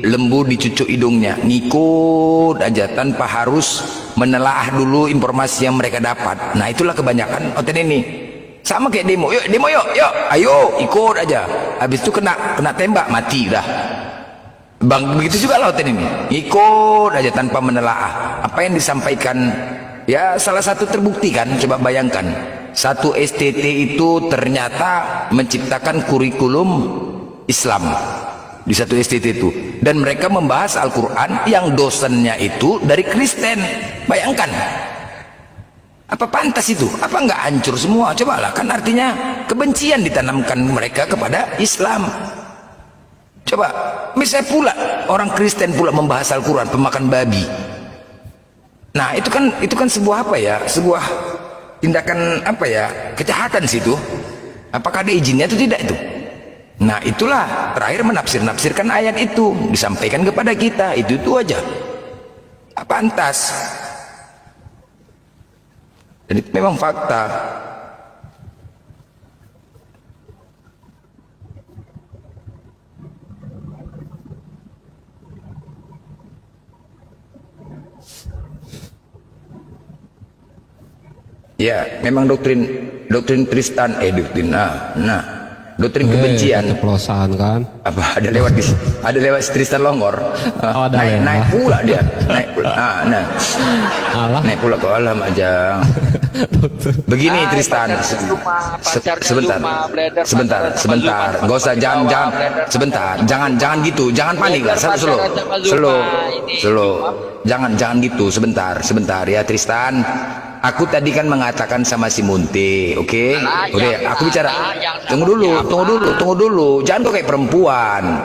lembu dicucuk hidungnya, ngikut aja tanpa harus menelaah dulu informasi yang mereka dapat. Nah itulah kebanyakan Oten ini. Sama kayak demo, yuk demo yuk, ayo ikut aja. Habis itu kena tembak, mati dah. Bang, begitu juga Oten ini, ikut aja tanpa menelaah apa yang disampaikan. Ya salah satu terbukti kan, coba bayangkan, satu STT itu ternyata menciptakan kurikulum Islam di satu STT itu, dan mereka membahas Al-Quran yang dosennya itu dari Kristen. Bayangkan, apa pantas itu? Apa nggak hancur semua? Cobalah, kan artinya kebencian ditanamkan mereka kepada Islam. Coba, misalnya pula orang Kristen pula membahas Al-Quran, pemakan babi. Nah itu kan sebuah apa ya, sebuah tindakan apa ya, kejahatan situ. Apakah ada izinnya itu tidak itu? Nah itulah terakhir menafsir-nafsirkan ayat itu, disampaikan kepada kita, itu aja. Apa pantas? Dan itu memang fakta. Ya, memang doktrin Tristan, doktrin kebencian. Keceplosan kan? Apa ada lewat Tristan Longor? Oh, ada naik pula dia, naik pula ke alam aja. Begini Tristan, sebentar, nggak usah, jangan gitu, jangan panik lah, slow, jangan gitu, sebentar ya Tristan. Aku tadi kan mengatakan sama si Munti, oke? Udah, aku bicara. Tunggu dulu. Jangan kok kayak perempuan.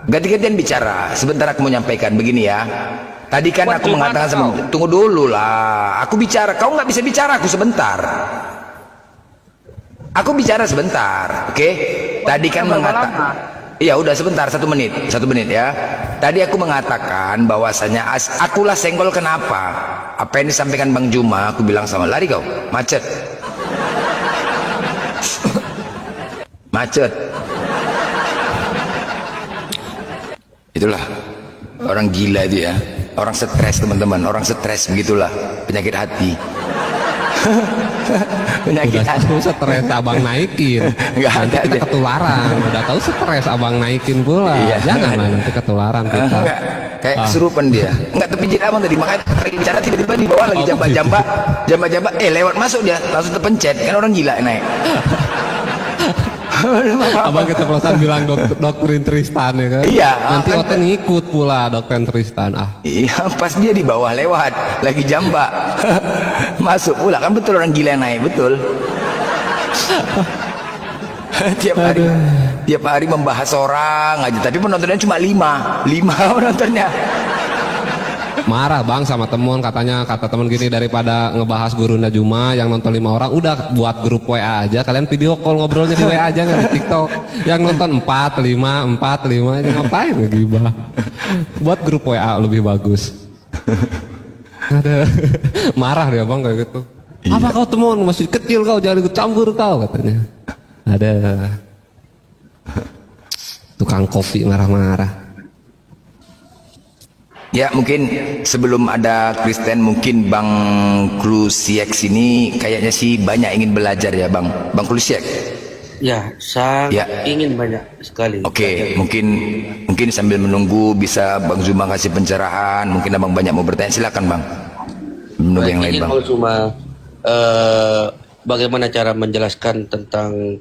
Ganti-gantian bicara. Sebentar aku mau nyampaikan begini ya. Tadi kan aku mengatakan sama Munti, tunggu dulu lah. Aku bicara, kau nggak bisa bicara aku sebentar. Aku bicara sebentar, oke? Tadi kan mengatakan. Iya udah sebentar, 1 menit ya. Tadi aku mengatakan bahwasanya akulah senggol kenapa? Apa yang disampaikan Bang Juma, aku bilang sama, lari kau, macet. Itulah orang gila itu ya, orang stres teman-teman, orang stres begitulah, penyakit hati. Udah tahu stres abang naikin, nanti kita ketularan. Udah tahu stres abang naikin pula, jangan nanti ketularan kita. Kayak kesurupan dia, nggak terpijit abang tadi, makanya bicara tiba-tiba di bawah lagi jamba-jamba, lewat masuk dia langsung terpencet, kan orang gila naik. Abang keceplosan bilang doktrin Tristan ya kan? Iya. Nanti Oten ngikut pula doktrin Tristan. Iya, pas dia di bawah lewat, lagi jamba. Masuk pula, kan betul orang gila naik, betul. tiap hari membahas orang aja, tapi penontonnya cuma 5 penontonnya. Marah bang sama temen, kata temen gini, daripada ngebahas Gurunda Juma yang nonton 5 orang, udah buat grup WA aja, kalian video call ngobrolnya di WA aja, nggak di TikTok. Yang nonton 4, 5 aja, ngapain ngegibah? Buat grup WA lebih bagus. Ada marah dia bang kayak gitu. Iya. Apa kau temuan masih kecil, kau jangan ikut campur kau, katanya. Ada tukang kopi marah-marah. Ya mungkin sebelum ada Kristen, mungkin Bang Klusiek sini kayaknya sih banyak ingin belajar ya Bang Klusiek. Ya, sangat ingin banyak sekali. Oke, mungkin sambil menunggu bisa Bang Zuma kasih pencerahan, mungkin Abang banyak mau bertanya, silakan Bang. Menunggu yang lain Bang. Bang Zuma, bagaimana cara menjelaskan tentang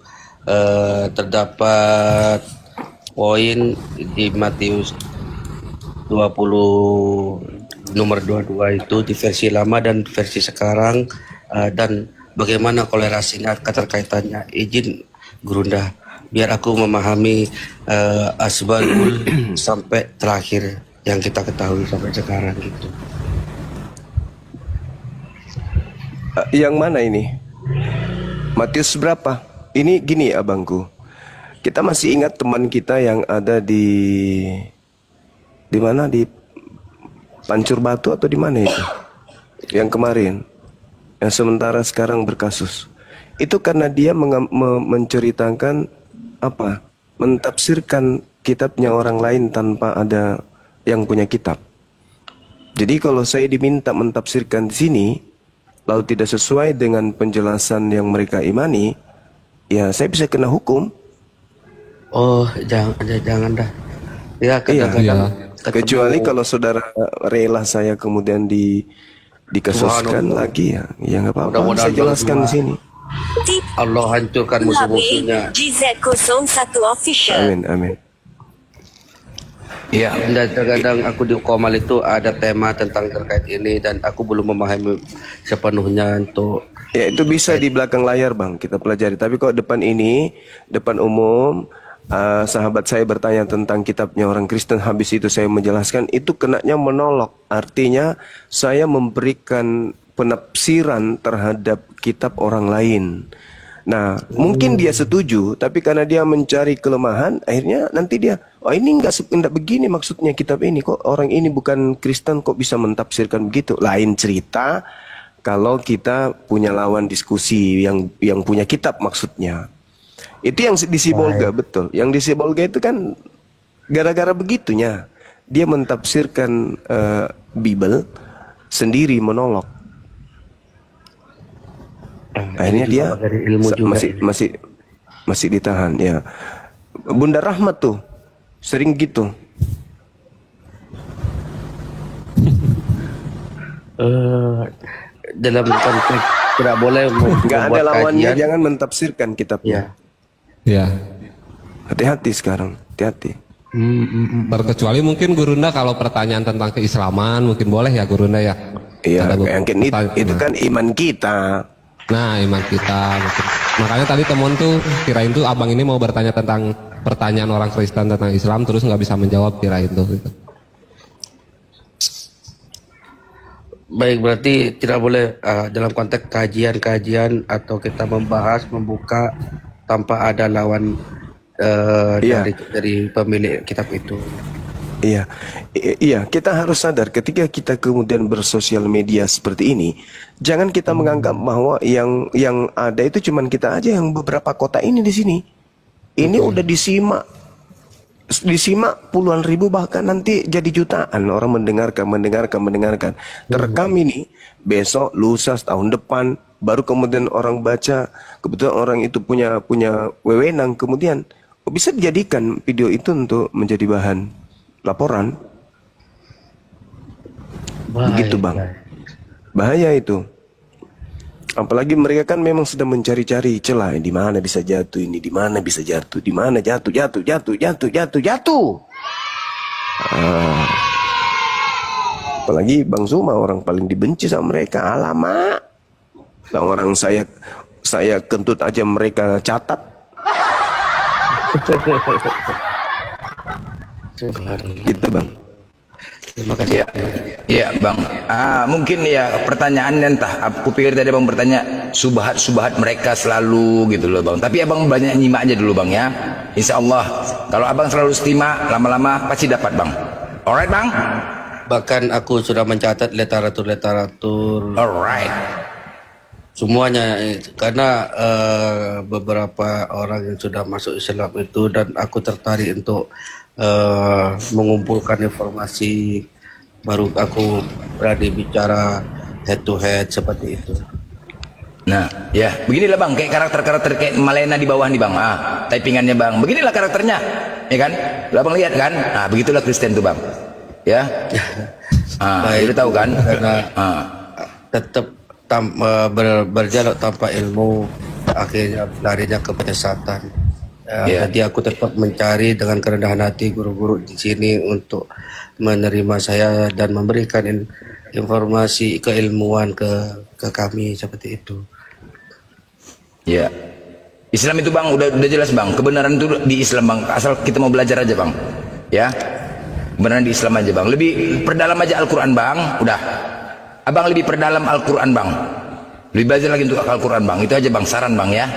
terdapat poin di Matius 20 nomor 22 itu di versi lama dan versi sekarang, dan bagaimana kolerasinya, keterkaitannya. Izin Gurunda biar aku memahami asbabul sampai terakhir yang kita ketahui sampai sekarang gitu. Yang mana ini? Matius berapa? Ini gini abangku, kita masih ingat teman kita yang ada di mana, di Pancur Batu atau di mana itu, yang kemarin, yang sementara sekarang berkasus. Itu karena dia menceritakan apa, mentafsirkan kitabnya orang lain tanpa ada yang punya kitab. Jadi kalau saya diminta mentafsirkan di sini lalu tidak sesuai dengan penjelasan yang mereka imani, ya saya bisa kena hukum. Oh, jangan dah. Ya, kadang-kadang kecuali kalau saudara rela saya kemudian dikasuskan lagi, ya nggak apa-apa, saya jelaskan di sini. Allah hancurkan musuh-musuhnya. GZ01 Official. Amin. Ya, dan terkadang aku di Komal itu ada tema tentang terkait ini dan aku belum memahami sepenuhnya untuk. Ya itu bisa di belakang layar Bang, kita pelajari. Tapi kok depan ini, depan umum, sahabat saya bertanya tentang kitabnya orang Kristen, habis itu saya menjelaskan, itu kenanya menolak. Artinya saya memberikan penafsiran terhadap kitab orang lain. Nah, mungkin dia setuju, tapi karena dia mencari kelemahan, akhirnya nanti dia, oh ini enggak begini maksudnya kitab ini, kok orang ini bukan Kristen kok bisa mentafsirkan begitu. Lain cerita kalau kita punya lawan diskusi yang punya kitab maksudnya. Itu yang di Sibolga, betul. Yang di Sibolga itu kan gara-gara begitunya dia mentafsirkan Bible sendiri, menolak. Akhirnya dia masih ditahan ya. Bunda Rahmat tuh sering gitu. Dalam konteks tidak boleh nggak ada lawannya, kajian. jangan mentafsirkan kitabnya. Ya. Hati-hati sekarang, hati-hati. Terkecuali mungkin Gurunda kalau pertanyaan tentang keislaman mungkin boleh ya Gurunda ya. Iya, itu kan iman kita. Nah, iman kita. Makanya tadi temen tuh kirain tuh abang ini mau bertanya tentang pertanyaan orang Kristen tentang Islam, terus nggak bisa menjawab, kirain tuh gitu. Baik, berarti tidak boleh dalam konteks kajian atau kita membahas, membuka tanpa ada lawan dari pemilik kitab itu. Iya, kita harus sadar ketika kita kemudian bersosial media seperti ini, jangan kita menganggap bahwa yang ada itu cuman kita aja yang beberapa kota ini di sini. Ini udah disimak puluhan ribu, bahkan nanti jadi jutaan orang mendengarkan. Terekam ini besok, lusa, tahun depan, baru kemudian orang baca, kebetulan orang itu punya wewenang, kemudian bisa dijadikan video itu untuk menjadi bahan laporan. Begitu Bang, bahaya itu. Apalagi mereka kan memang sedang mencari-cari celah, di mana bisa jatuh ini, di mana bisa jatuh, di mana jatuh. Apalagi Bang Zuma orang paling dibenci sama mereka. Alamak, orang saya kentut aja mereka catat. Gitu Bang. Terima kasih ya. Iya Bang. Mungkin ya pertanyaan entah. Aku pikir tadi Bang bertanya subhat mereka selalu gitu loh Bang. Tapi Abang banyak nyimak aja dulu Bang ya. Insya Allah kalau Abang selalu istimak, lama-lama pasti dapat Bang. Alright Bang. Bahkan aku sudah mencatat literatur. Alright. Semuanya karena beberapa orang yang sudah masuk Islam itu, dan aku tertarik untuk mengumpulkan informasi, baru aku berani bicara head to head seperti itu. Nah ya beginilah Bang, kayak karakter kayak Malena di bawah nih Bang, typingannya Bang, beginilah karakternya ya kan, Abang lihat kan, begitulah Kristen tuh Bang ya. Udah tahu kan, karena tetap berjalan tanpa ilmu akhirnya larinya ke penyesatan. Jadi aku tetap mencari dengan kerendahan hati guru-guru di sini untuk menerima saya dan memberikan informasi keilmuan ke kami seperti itu. Ya, Islam itu Bang udah jelas Bang, kebenaran itu di Islam Bang, asal kita mau belajar aja Bang ya, kebenaran di Islam aja Bang, lebih perdalam aja Al-Quran Bang, udah Abang lebih perdalam Al-Quran Bang, lebih belajar lagi untuk Al-Quran Bang, itu aja Bang, saran Bang ya,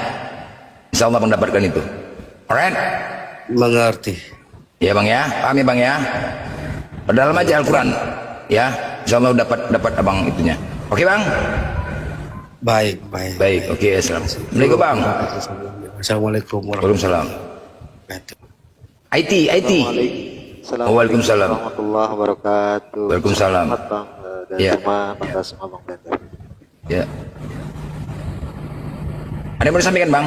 insya Allah Bang dapatkan itu. Alright, mengerti ya Bang ya, paham ya Bang ya, perdalam aja Al-Quran ya, insya Allah dapat Abang itunya. Oke Bang. Baik. Oke, assalamualaikum Bang. Assalamualaikum warahmatullahi wabarakatuh. IT. Waalaikumsalam warahmatullahi wabarakatuh. Waalaikumsalam. Selamat Bang dan Ya. semua Bang Blender. Ya. Ada yang mau disampaikan Bang?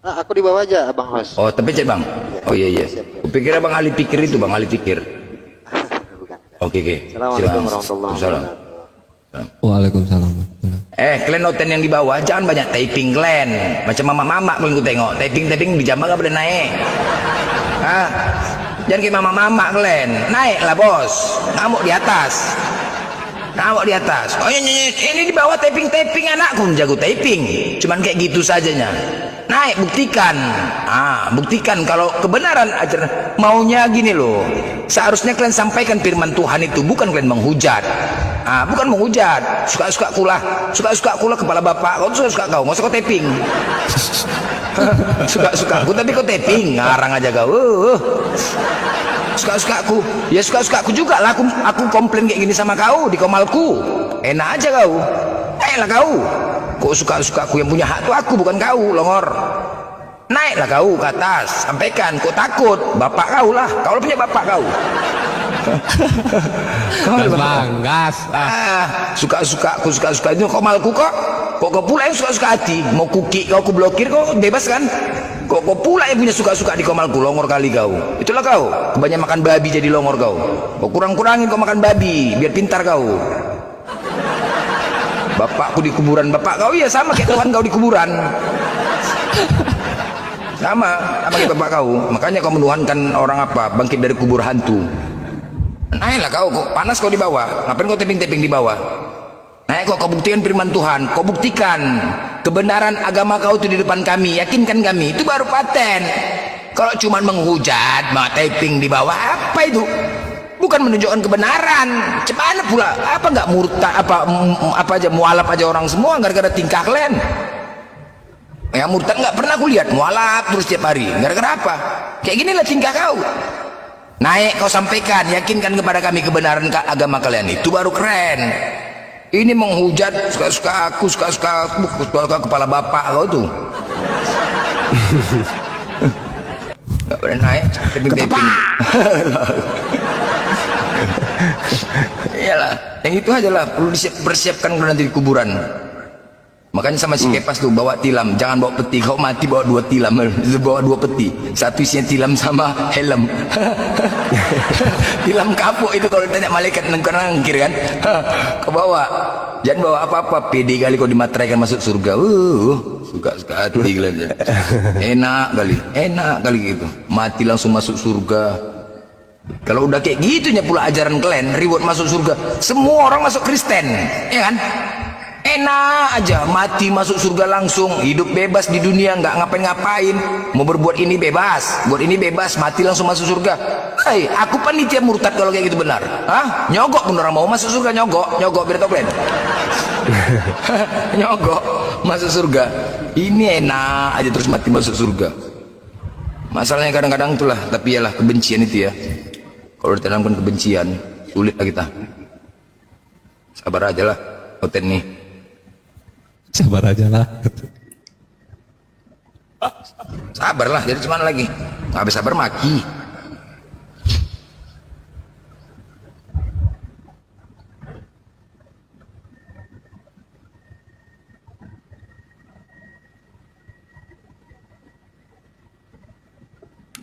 Aku di bawah aja Abang Host. Oh, tapi cek Bang. Oh iya. Kupikir Abang ahli pikir itu Bang, ahli pikir. Oke. Assalamualaikum warahmatullahi wabarakatuh. Waalaikumsalam. Kalian noten yang di bawah jangan banyak typing kalian. Macam mama-mama kalau ku tengok typing di jambang gak boleh naik. Jangan kayak mama-mama kalian. Naiklah bos. Ngamuk di atas. Oh ini di bawah typing anakku jago typing. Cuman kayak gitu sajanya. Naik buktikan. Buktikan kalau kebenaran ajaran maunya gini loh. Seharusnya kalian sampaikan firman Tuhan itu, bukan kalian menghujat. Bukan menghujat. Suka-suka kula kepala bapak. Kau suka kau, nggak usah kau typing. Suka-suka aku tapi kau typing, ngarang aja kau. Suka-suka aku juga lah. Aku komplain kayak gini sama kau di komalku. Enak aja kau. Naiklah kau. Kok suka-suka aku yang punya hak tuh aku, bukan kau, longor. Naiklah kau ke atas, sampaikan. Kok takut? Bapak kau lah. Kau punya bapak kau. Gas. Suka-suka itu komalku kok. Kok kau pula yang suka-suka hati? Mau kuki kau, aku blokir kau, bebas kan? Kok kau pula yang punya suka-suka di komalku, longor kali kau. Itulah kau. Kebanyakan makan babi jadi longor kau. Kau kurang-kurangin kau makan babi, biar pintar kau. Bapakku di kuburan bapak kau ya sama kayak Tuhan kau di kuburan. Sama kayak bapak kau. Makanya kau menuhankan orang apa? Bangkit dari kubur hantu. Naiklah kau, kok panas kau di bawah. Ngapain kau teping-teping di bawah? Naik kau buktikan firman Tuhan. Kau buktikan kebenaran agama kau itu di depan kami. Yakinkan kami. Itu baru paten. Kalau cuma menghujat, typing di bawah, apa itu? Bukan menunjukkan kebenaran. Cemana pula? Apa nggak murtad? Apa aja mualaf aja orang semua gara-gara tingkah kalian? Yang murtad nggak pernah aku lihat mualaf terus tiap hari. Gara-gara apa? Kayak ginilah tingkah kau. Naik kau sampaikan, yakinkan kepada kami kebenaran agama kalian, itu baru keren. Ini menghujat suka-suka kepala bapak kau tuh. Gak boleh naik, teping-teping. Iyalah, yang itu aja lah, perlu dipersiapkan kalau nanti di kuburan. Makanya sama si Kepas tuh bawa tilam, jangan bawa peti. Kau mati bawa 2 tilam, bawa 2 peti. Satu isinya tilam sama helm. Tilam kapuk itu kalau ditanya malaikat nangkir kan. Kau bawa Jangan bawa apa-apa, pede kali kau dimateraikan masuk surga. Suka hati kalian. Enak kali gitu. Mati langsung masuk surga. Kalau udah kayak gitunya pula ajaran kalian, reward masuk surga. Semua orang masuk Kristen, ya kan? Enak aja, mati masuk surga langsung, hidup bebas di dunia, nggak ngapain-ngapain. Mau berbuat ini bebas, buat ini bebas, mati langsung masuk surga. Hei, aku panitia murtad kalau kayak gitu benar. Hah? Nyogok pun orang mau masuk surga, nyogok biar tau kalian. Nyogok masuk surga. Ini enak aja terus mati masuk surga. Masalahnya kadang-kadang itulah, tapi yalah kebencian itu ya. Kalau ditanamkan kebencian, sulit lah kita. Sabar aja lah, Oten nih. Sabar aja lah. Sabarlah, jadi cuman lagi. Nggak habis sabar maki.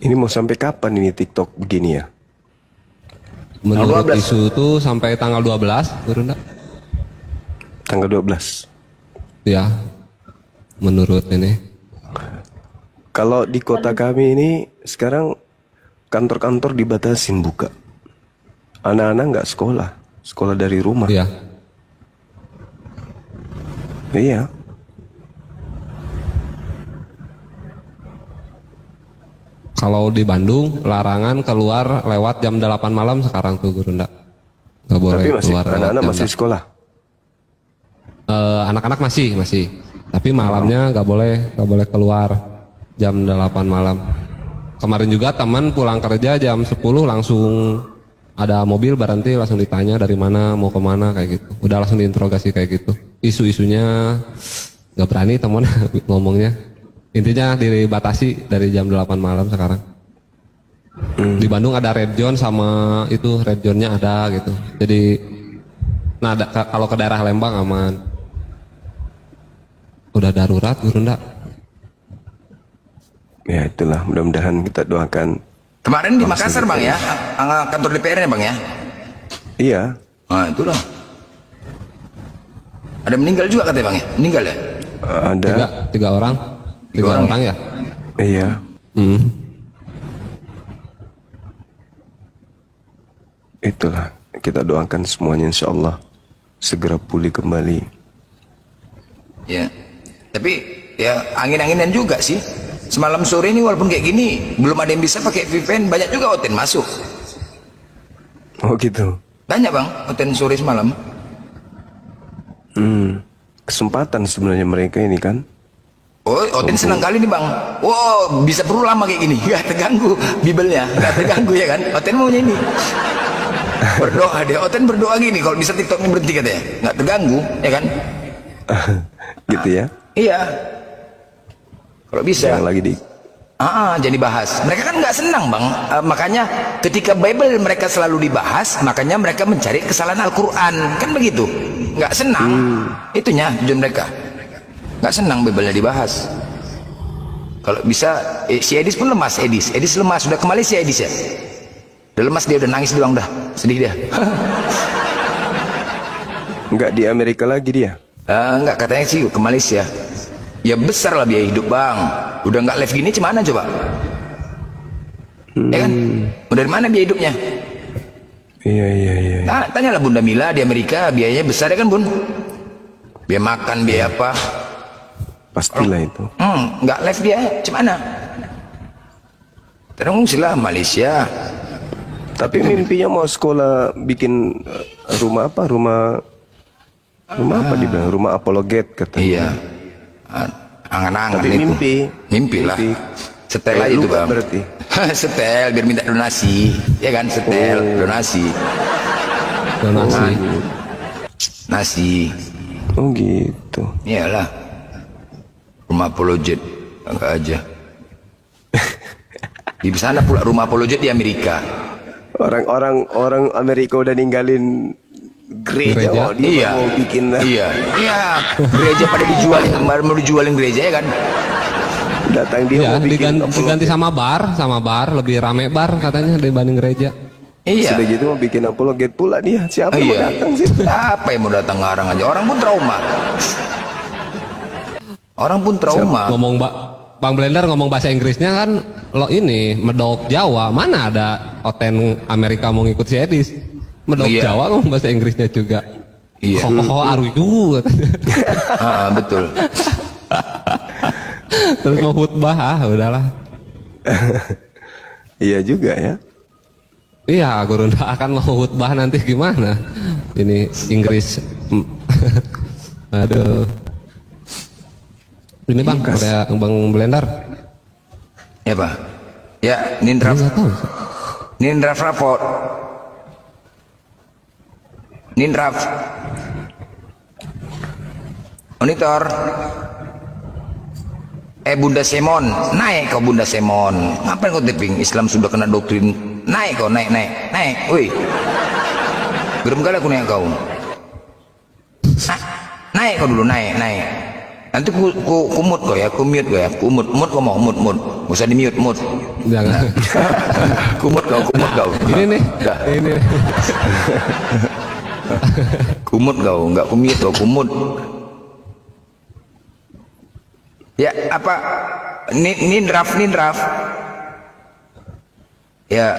Ini mau sampai kapan ini TikTok begini ya? Menurut isu itu sampai tanggal 12, Gurunda. Tanggal 12. Ya, menurut ini. Kalau di kota kami ini sekarang kantor-kantor dibatasin buka. Anak-anak nggak sekolah dari rumah. Iya. Iya. Kalau di Bandung larangan keluar lewat jam 8 malam sekarang tuh Gurunda. Nggak boleh Tapi masih keluar. anak-anak masih sekolah. Anak-anak masih, tapi malamnya nggak boleh keluar jam 8 malam. Kemarin juga teman pulang kerja jam 10 langsung ada mobil berhenti, langsung ditanya dari mana mau kemana kayak gitu. Udah langsung diinterogasi kayak gitu. Isu-isunya nggak berani teman ngomongnya. Intinya dibatasi dari jam 8 malam sekarang. Di Bandung ada red zone sama itu red zone-nya ada gitu. Jadi nah kalau ke daerah Lembang aman. Udah darurat Gurunda. Ya itulah, mudah-mudahan kita doakan. Kemarin di Makassar Bang ya, kantor DPR-nya Bang ya? Iya. Nah itulah. Ada meninggal juga katanya Bang ya? Meninggal ya? Ada. Tiga orang. Tiga orang ya? Iya. Itulah, kita doakan semuanya insya Allah segera pulih kembali. Ya. Tapi ya angin-anginan juga sih. Semalam sore ini walaupun kayak gini belum ada yang bisa pakai VPN, banyak juga Oten masuk. Oh gitu. Banyak Bang, Oten sore semalam. Kesempatan sebenarnya mereka ini kan. Oh, Oten senang kali nih Bang. Wow, bisa perlu lama kayak gini, nggak terganggu bibelnya, nggak terganggu ya kan. Oten maunya ini. Berdoa deh, Oten berdoa gini kalau bisa TikToknya berhenti katanya, nggak terganggu, ya kan? Gitu ya? Iya. Kalau bisa. Yang lagi di. Jadi bahas. Mereka kan nggak senang Bang. Makanya ketika Bible mereka selalu dibahas, makanya mereka mencari kesalahan Al-Quran, kan begitu? Nggak senang. Itunya tujuan mereka. Nggak senang Bible-nya dibahas. Kalau bisa, si Edis pun lemas. Edis lemas. Sudah ke Malaysia Edis ya? Udah lemas dia, udah nangis doang dah. Sedih dia. Nggak di Amerika lagi dia? Enggak, katanya sih ke Malaysia. Ya besar lah biaya hidup Bang. Udah nggak live gini gimana coba? Ya kan? Dari mana biaya hidupnya? Iya. Tanyalah Bunda Mila di Amerika biayanya besar ya kan Bun? Biaya makan, biaya apa? Pastilah itu. Nggak live dia, gimana? Terus lah Malaysia. Tapi mimpinya mau sekolah bikin rumah apa? Rumah apa dibilang? Rumah apologet katanya. Iya. Angan-angan tapi itu. Mimpi lah. Setel aja itu Bang. Berarti. Setel biar minta donasi, ya kan? Setel donasi. Nasi. Oh gitu. Iyalah. Rumah apologet, enggak aja. Di sana pula rumah apologet di Amerika. Orang Amerika udah ninggalin gereja. Oh, dia mau bikin. Iya. Gereja pada dijual, mau dijualin gereja ya kan? Datang dia mau bikin diganti sama bar lebih rame bar katanya dibanding gereja. Iya. Sudah gitu mau bikin apologet pula dia. Siapa yang mau datang sih? Apa yang mau datang ngarang aja? Orang pun trauma. Orang pun trauma. Ngomong Bang Blender ngomong bahasa Inggrisnya kan lo ini medok Jawa. Mana ada Oten Amerika mau ngikut si Edis? Medok Jawa ngomong bahasa Inggrisnya juga. Iya. Kokoh aruju. Betul. Terus mau khutbah, udahlah. Iya juga ya. Iya, Gurunda akan mau khutbah nanti gimana? Ini Inggris. Aduh. Ini Bang, ada Bang Blender. Ya Pak. Ya, Nindraf raport. Nindraf. Monitor. Bunda Semon, naik kau Bunda Semon. Ngapain kau tipping? Islam sudah kena doktrin. Naik kau, naik. Woi. Gerem kali aku naik kau. Naik kau dulu, naik. Nanti ku mute kau ya, ku mute kau ya. Ku mute kau mau, mute. Gak usah di mute. Jangan. Ku mute kau. Ini nih. Ini. Ku mute kau, enggak ku mute kau, ku mute. Ya, apa? Nindraf. Ya,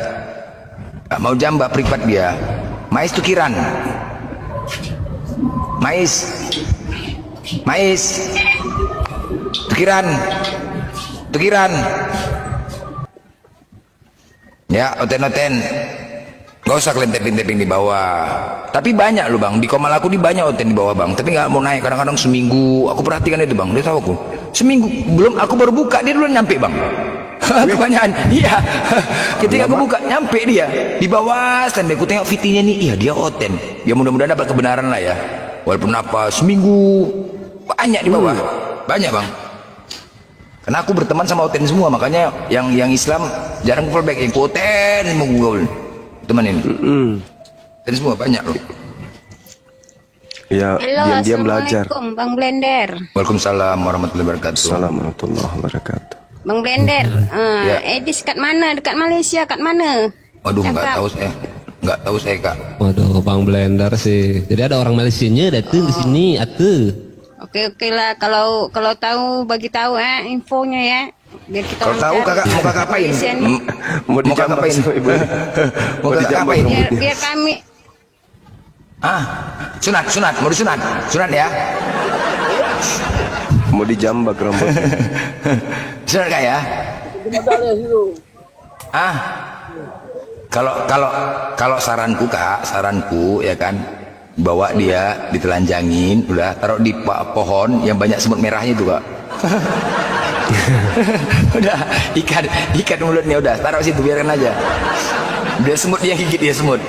mau jambak privat dia. Mais tukiran. Mais. Tukiran. Ya, oten. Gak usah kalian tapping di bawah. Tapi banyak loh Bang, di Komal aku di banyak oten di bawah Bang. Tapi nggak mau naik, kadang-kadang seminggu. Aku perhatikan itu Bang, dia tahu aku. Seminggu belum aku baru buka dia duluan nyampe Bang. Kebanyakan. Iya. Ketika aku buka nyampe dia di bawah stand. Aku tengok VT-nya nih, iya dia oten. Ya mudah-mudahan dapat kebenaran lah ya. Walaupun apa seminggu banyak di bawah. Banyak Bang. Karena aku berteman sama oten semua, makanya yang Islam jarang fallback, yang oten mau Google. Temenin. Dan semua banyak loh. Ya, diam-diam belajar. Assalamualaikum Bang Blender. Waalaikumsalam warahmatullahi wabarakatuh. Assalamualaikum warahmatullahi wabarakatuh. Bang Blender, Edis kat mana? Dekat Malaysia kat mana? Waduh, nggak tahu saya Kak. Waduh, Bang Blender sih. Jadi ada orang Malaysianya datang di sini, atuh. Oke lah, kalau tahu bagi tahu infonya ya. Biar kita kalau tahu kakak mau kakak apain? Mau kakak apain? Mau kakak apain? Biar kami. Sunat, mau disunat? Sunat ya? Mau dijambak rambutnya. Sunat Kak ya? Kalau saranku Kak, ya kan, bawa dia ditelanjangin, udah taruh di pohon yang banyak semut merahnya itu Kak. Udah ikat mulutnya, udah taruh situ, biarkan aja. Dia semut, dia gigit dia semut.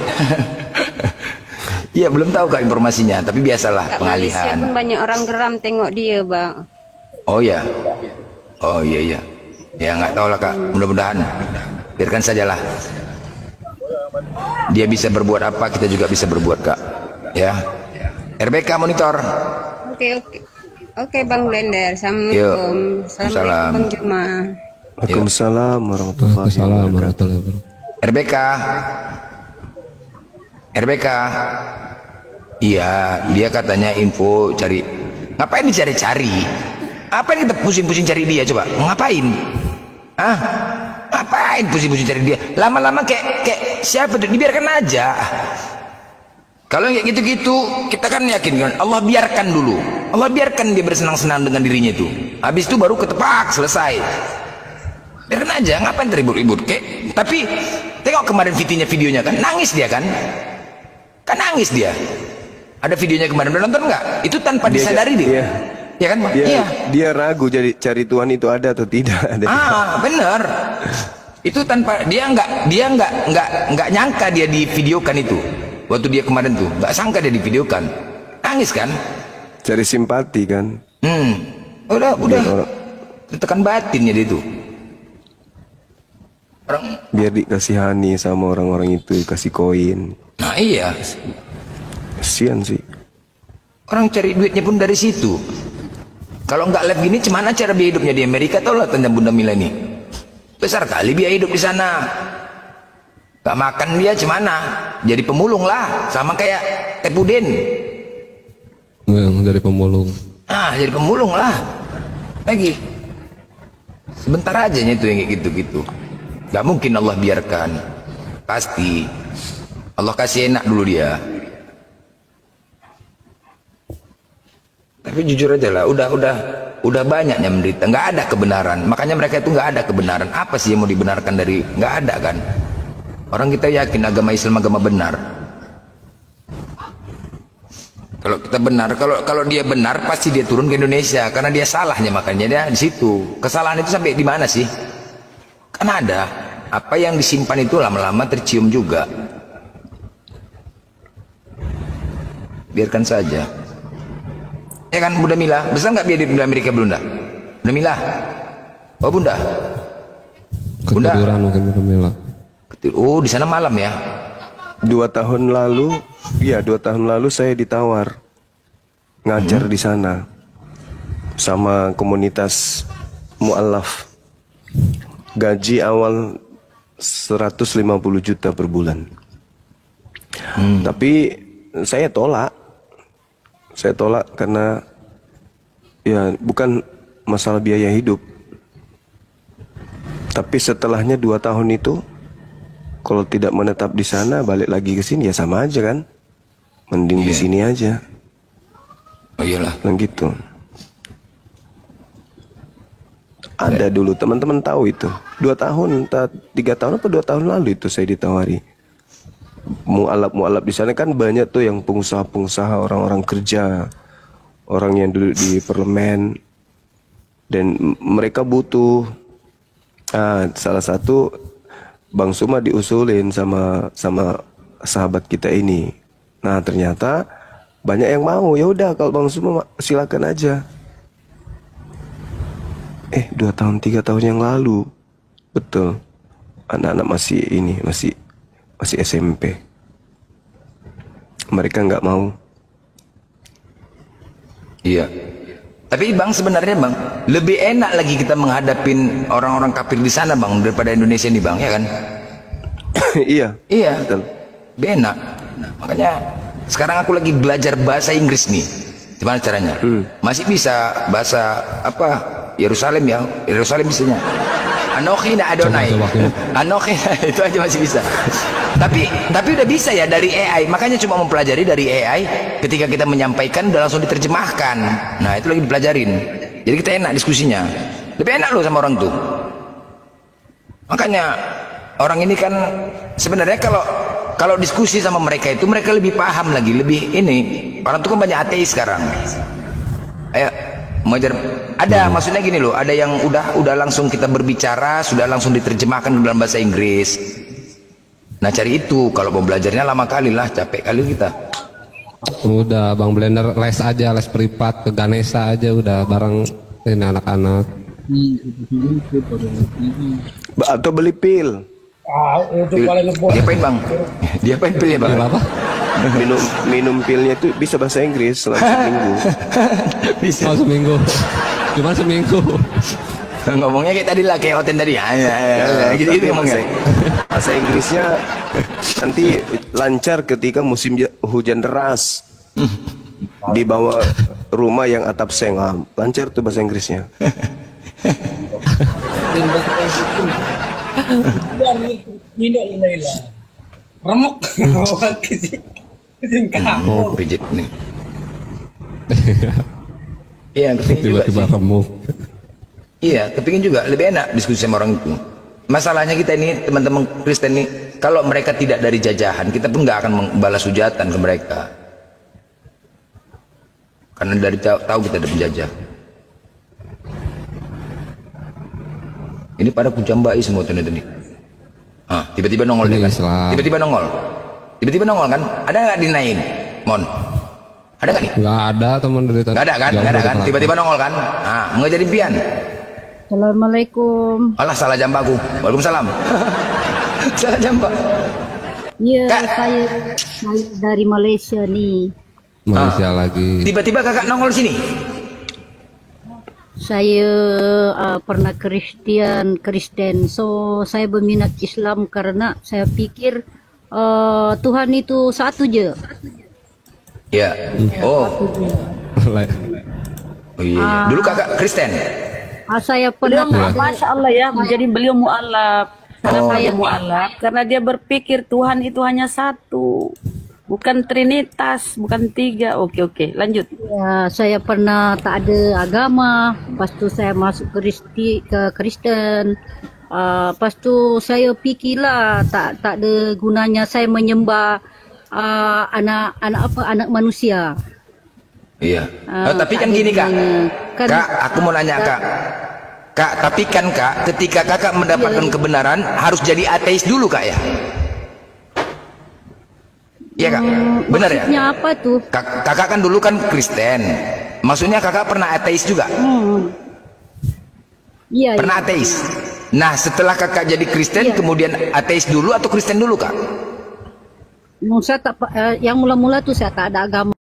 Iya, belum tahu Kak informasinya, tapi biasalah pengalihan. Malaysia pun banyak orang geram tengok dia Bang. Oh ya, iya. Ya nggak tahu lah Kak, mudah-mudahan biarkan sajalah. Dia bisa berbuat apa, kita juga bisa berbuat Kak. Ya, RBK monitor. Oke Bang Blender. Assalamualaikum. Assalamualaikum Bang Juma. Waalaikumsalam warahmatullahi wabarakatuh. RBK. Iya, dia katanya info cari. Ngapain dicari-cari? Apa yang kita pusing-pusing cari dia coba? Ngapain? Ngapain pusing-pusing cari dia? Lama-lama kayak siapa tuh? Dibiarkan aja. Kalau kayak gitu-gitu, kita kan yakin kan Allah biarkan dulu. Allah biarkan dia bersenang-senang dengan dirinya itu. Habis itu baru ketepak, selesai. Biarkan aja, ngapain ribut-ribut? Tapi tengok kemarin videonya kan, nangis dia kan? Kan nangis dia. Ada videonya kemarin, udah nonton nggak? Itu tanpa disadari dia. Ya kan, Pak? Iya. Dia ragu jadi cari Tuhan itu ada atau tidak. Benar. Itu tanpa dia nggak nyangka dia divideokan itu. Waktu dia kemarin tuh, nggak sangka dia divideokan. Nangis kan? Cari simpati kan? Udah. Tekan batinnya dia itu. Biar dikasihani sama orang-orang itu, kasih koin. Nah iya. Kasian sih. Orang cari duitnya pun dari situ. Kalau nggak live gini, gimana cara biaya hidupnya di Amerika? Tahu lah tanya Bunda Mila ini. Besar kali biaya hidup di sana. Gak makan dia gimana? Jadi pemulung lah, sama kayak Tepudin. Yang dari pemulung. Ah, jadi pemulung lah. Lagi. Sebentar aja itu yang kayak gitu-gitu. Gak mungkin Allah biarkan. Pasti. Allah kasih enak dulu dia. Tapi jujur aja lah, udah banyak yang menderita. Nggak ada kebenaran. Makanya mereka itu nggak ada kebenaran. Apa sih yang mau dibenarkan dari? Nggak ada kan? Orang kita yakin agama Islam agama benar. Kalau kita benar, kalau dia benar pasti dia turun ke Indonesia karena dia salahnya, makanya dia di situ. Kesalahan itu sampai di mana sih? Kan ada. Apa yang disimpan itu lama-lama tercium juga. Biarkan saja. Ya kan Bunda Mila, besar nggak biaya di Amerika Bunda? Bunda Mila, oh Bunda, Bunda. Ketiduran mungkin Bunda Mila. Oh di sana malam ya? 2 tahun lalu, iya 2 tahun lalu saya ditawar ngajar di sana sama komunitas mu'alaf. Gaji awal 150 juta per bulan. Tapi saya tolak. Saya tolak karena ya bukan masalah biaya hidup. Tapi setelahnya 2 tahun itu, kalau tidak menetap di sana balik lagi ke sini ya sama aja kan. Mending di sini aja. Oh iyalah. Dan gitu. Ada dulu teman-teman tahu itu. 2 tahun, 3 tahun apa 2 tahun lalu itu saya ditawari. Mu'alaf di sana kan banyak tuh yang pengusaha-pengusaha, orang-orang kerja, orang yang duduk di parlemen, dan mereka butuh. Salah satu Bang Suma diusulin sama sahabat kita ini. Nah ternyata banyak yang mau. Ya udah kalau Bang Suma silakan aja. 2 tahun 3 tahun yang lalu, betul, anak-anak masih SMP. Mereka nggak mau. Iya. Tapi Bang sebenarnya Bang, lebih enak lagi kita menghadapin orang-orang kafir di sana Bang daripada Indonesia nih Bang, ya kan? Iya. Iya. Betul. Lebih enak. Makanya sekarang aku lagi belajar bahasa Inggris nih. Gimana caranya? Masih bisa bahasa apa? Yerusalem ya. Yerusalem bisanya. Anochi na Adonai. Anochi itu aja masih bisa. Tapi udah bisa ya dari AI. Makanya cuma mempelajari dari AI. Ketika kita menyampaikan udah langsung diterjemahkan. Nah itu lagi dipelajarin. Jadi kita enak diskusinya. Lebih enak loh sama orang tuh. Makanya orang ini kan sebenarnya kalau diskusi sama mereka itu mereka lebih paham lagi, lebih ini. Orang tuh kan banyak ateis sekarang. Ayo mengajar. Ada maksudnya gini loh, ada yang udah langsung kita berbicara, sudah langsung diterjemahkan dalam bahasa Inggris. Nah cari itu, kalau mau belajarnya lama kali lah, capek kali kita. Udah Bang Blender les aja, les privat ke Ganesha aja udah bareng ini anak-anak. Atau beli pil. Diapain Bang? Diapain pil ya Bang? Apa? Minum pilnya itu bisa bahasa Inggris selama seminggu. Bisa. Oh, seminggu. Cuma seminggu. Ngomongnya kayak tadi lah, kayak Oten tadi ya. Gitu ngomongnya. Bahasa Inggrisnya nanti lancar ketika musim hujan deras. Di bawah rumah yang atap seng, lancar tuh bahasa Inggrisnya. Remuk. Oh, pijit nih. Iya, kepingin juga Tiba-tiba sih. remuk. Iya, kepingin juga lebih enak diskusi sama orang itu. Masalahnya kita ini teman-teman Kristen ini, kalau mereka tidak dari jajahan, kita pun nggak akan membalas hujatan ke mereka. Karena dari tahu kita ada penjajah. Ini pada kujambai semua ternyata nih. Tiba-tiba nongol dia kan? Tiba-tiba nongol. Tiba-tiba nongol kan? Ada nggak dinain? Mon? Ada nggak nih? Nggak ada teman dari tadi. Nggak ada kan? Nggak ada kan? Tiba-tiba nongol kan? Mau ngajarin pian. Assalamualaikum. Alah salah jambakku. Waalaikumsalam. Salah jambak. Iya, saya dari Malaysia nih. Malaysia lagi. Tiba-tiba kakak nongol sini. Saya pernah Kristen, so saya berminat Islam karena saya pikir Tuhan itu satu je. Ya. Oh. Oh iya. Dulu kakak Kristen. Saya pernah. Masya Allah ya, jadi beliau mu'alaf. Kenapa dia mu'alaf? Karena dia berpikir Tuhan itu hanya satu, bukan trinitas, bukan tiga. Oke, lanjut. Ya, saya pernah tak ada agama, lepas tu saya masuk ke Kristen. Lepas tu saya fikirlah tak ada gunanya saya menyembah anak manusia. Iya. Tapi kan gini kak, kak, aku mau nanya kak, tapi kan kak, ketika kakak mendapatkan kebenaran harus jadi ateis dulu kak ya? Iya kak, benar ya? Maksudnya apa tuh? Kakak kan dulu kan Kristen, maksudnya kakak pernah ateis juga? Iya. Pernah ateis. Nah setelah kakak jadi Kristen, kemudian ateis dulu atau Kristen dulu kak? Saya tak, yang mula-mula tuh saya tak ada agama.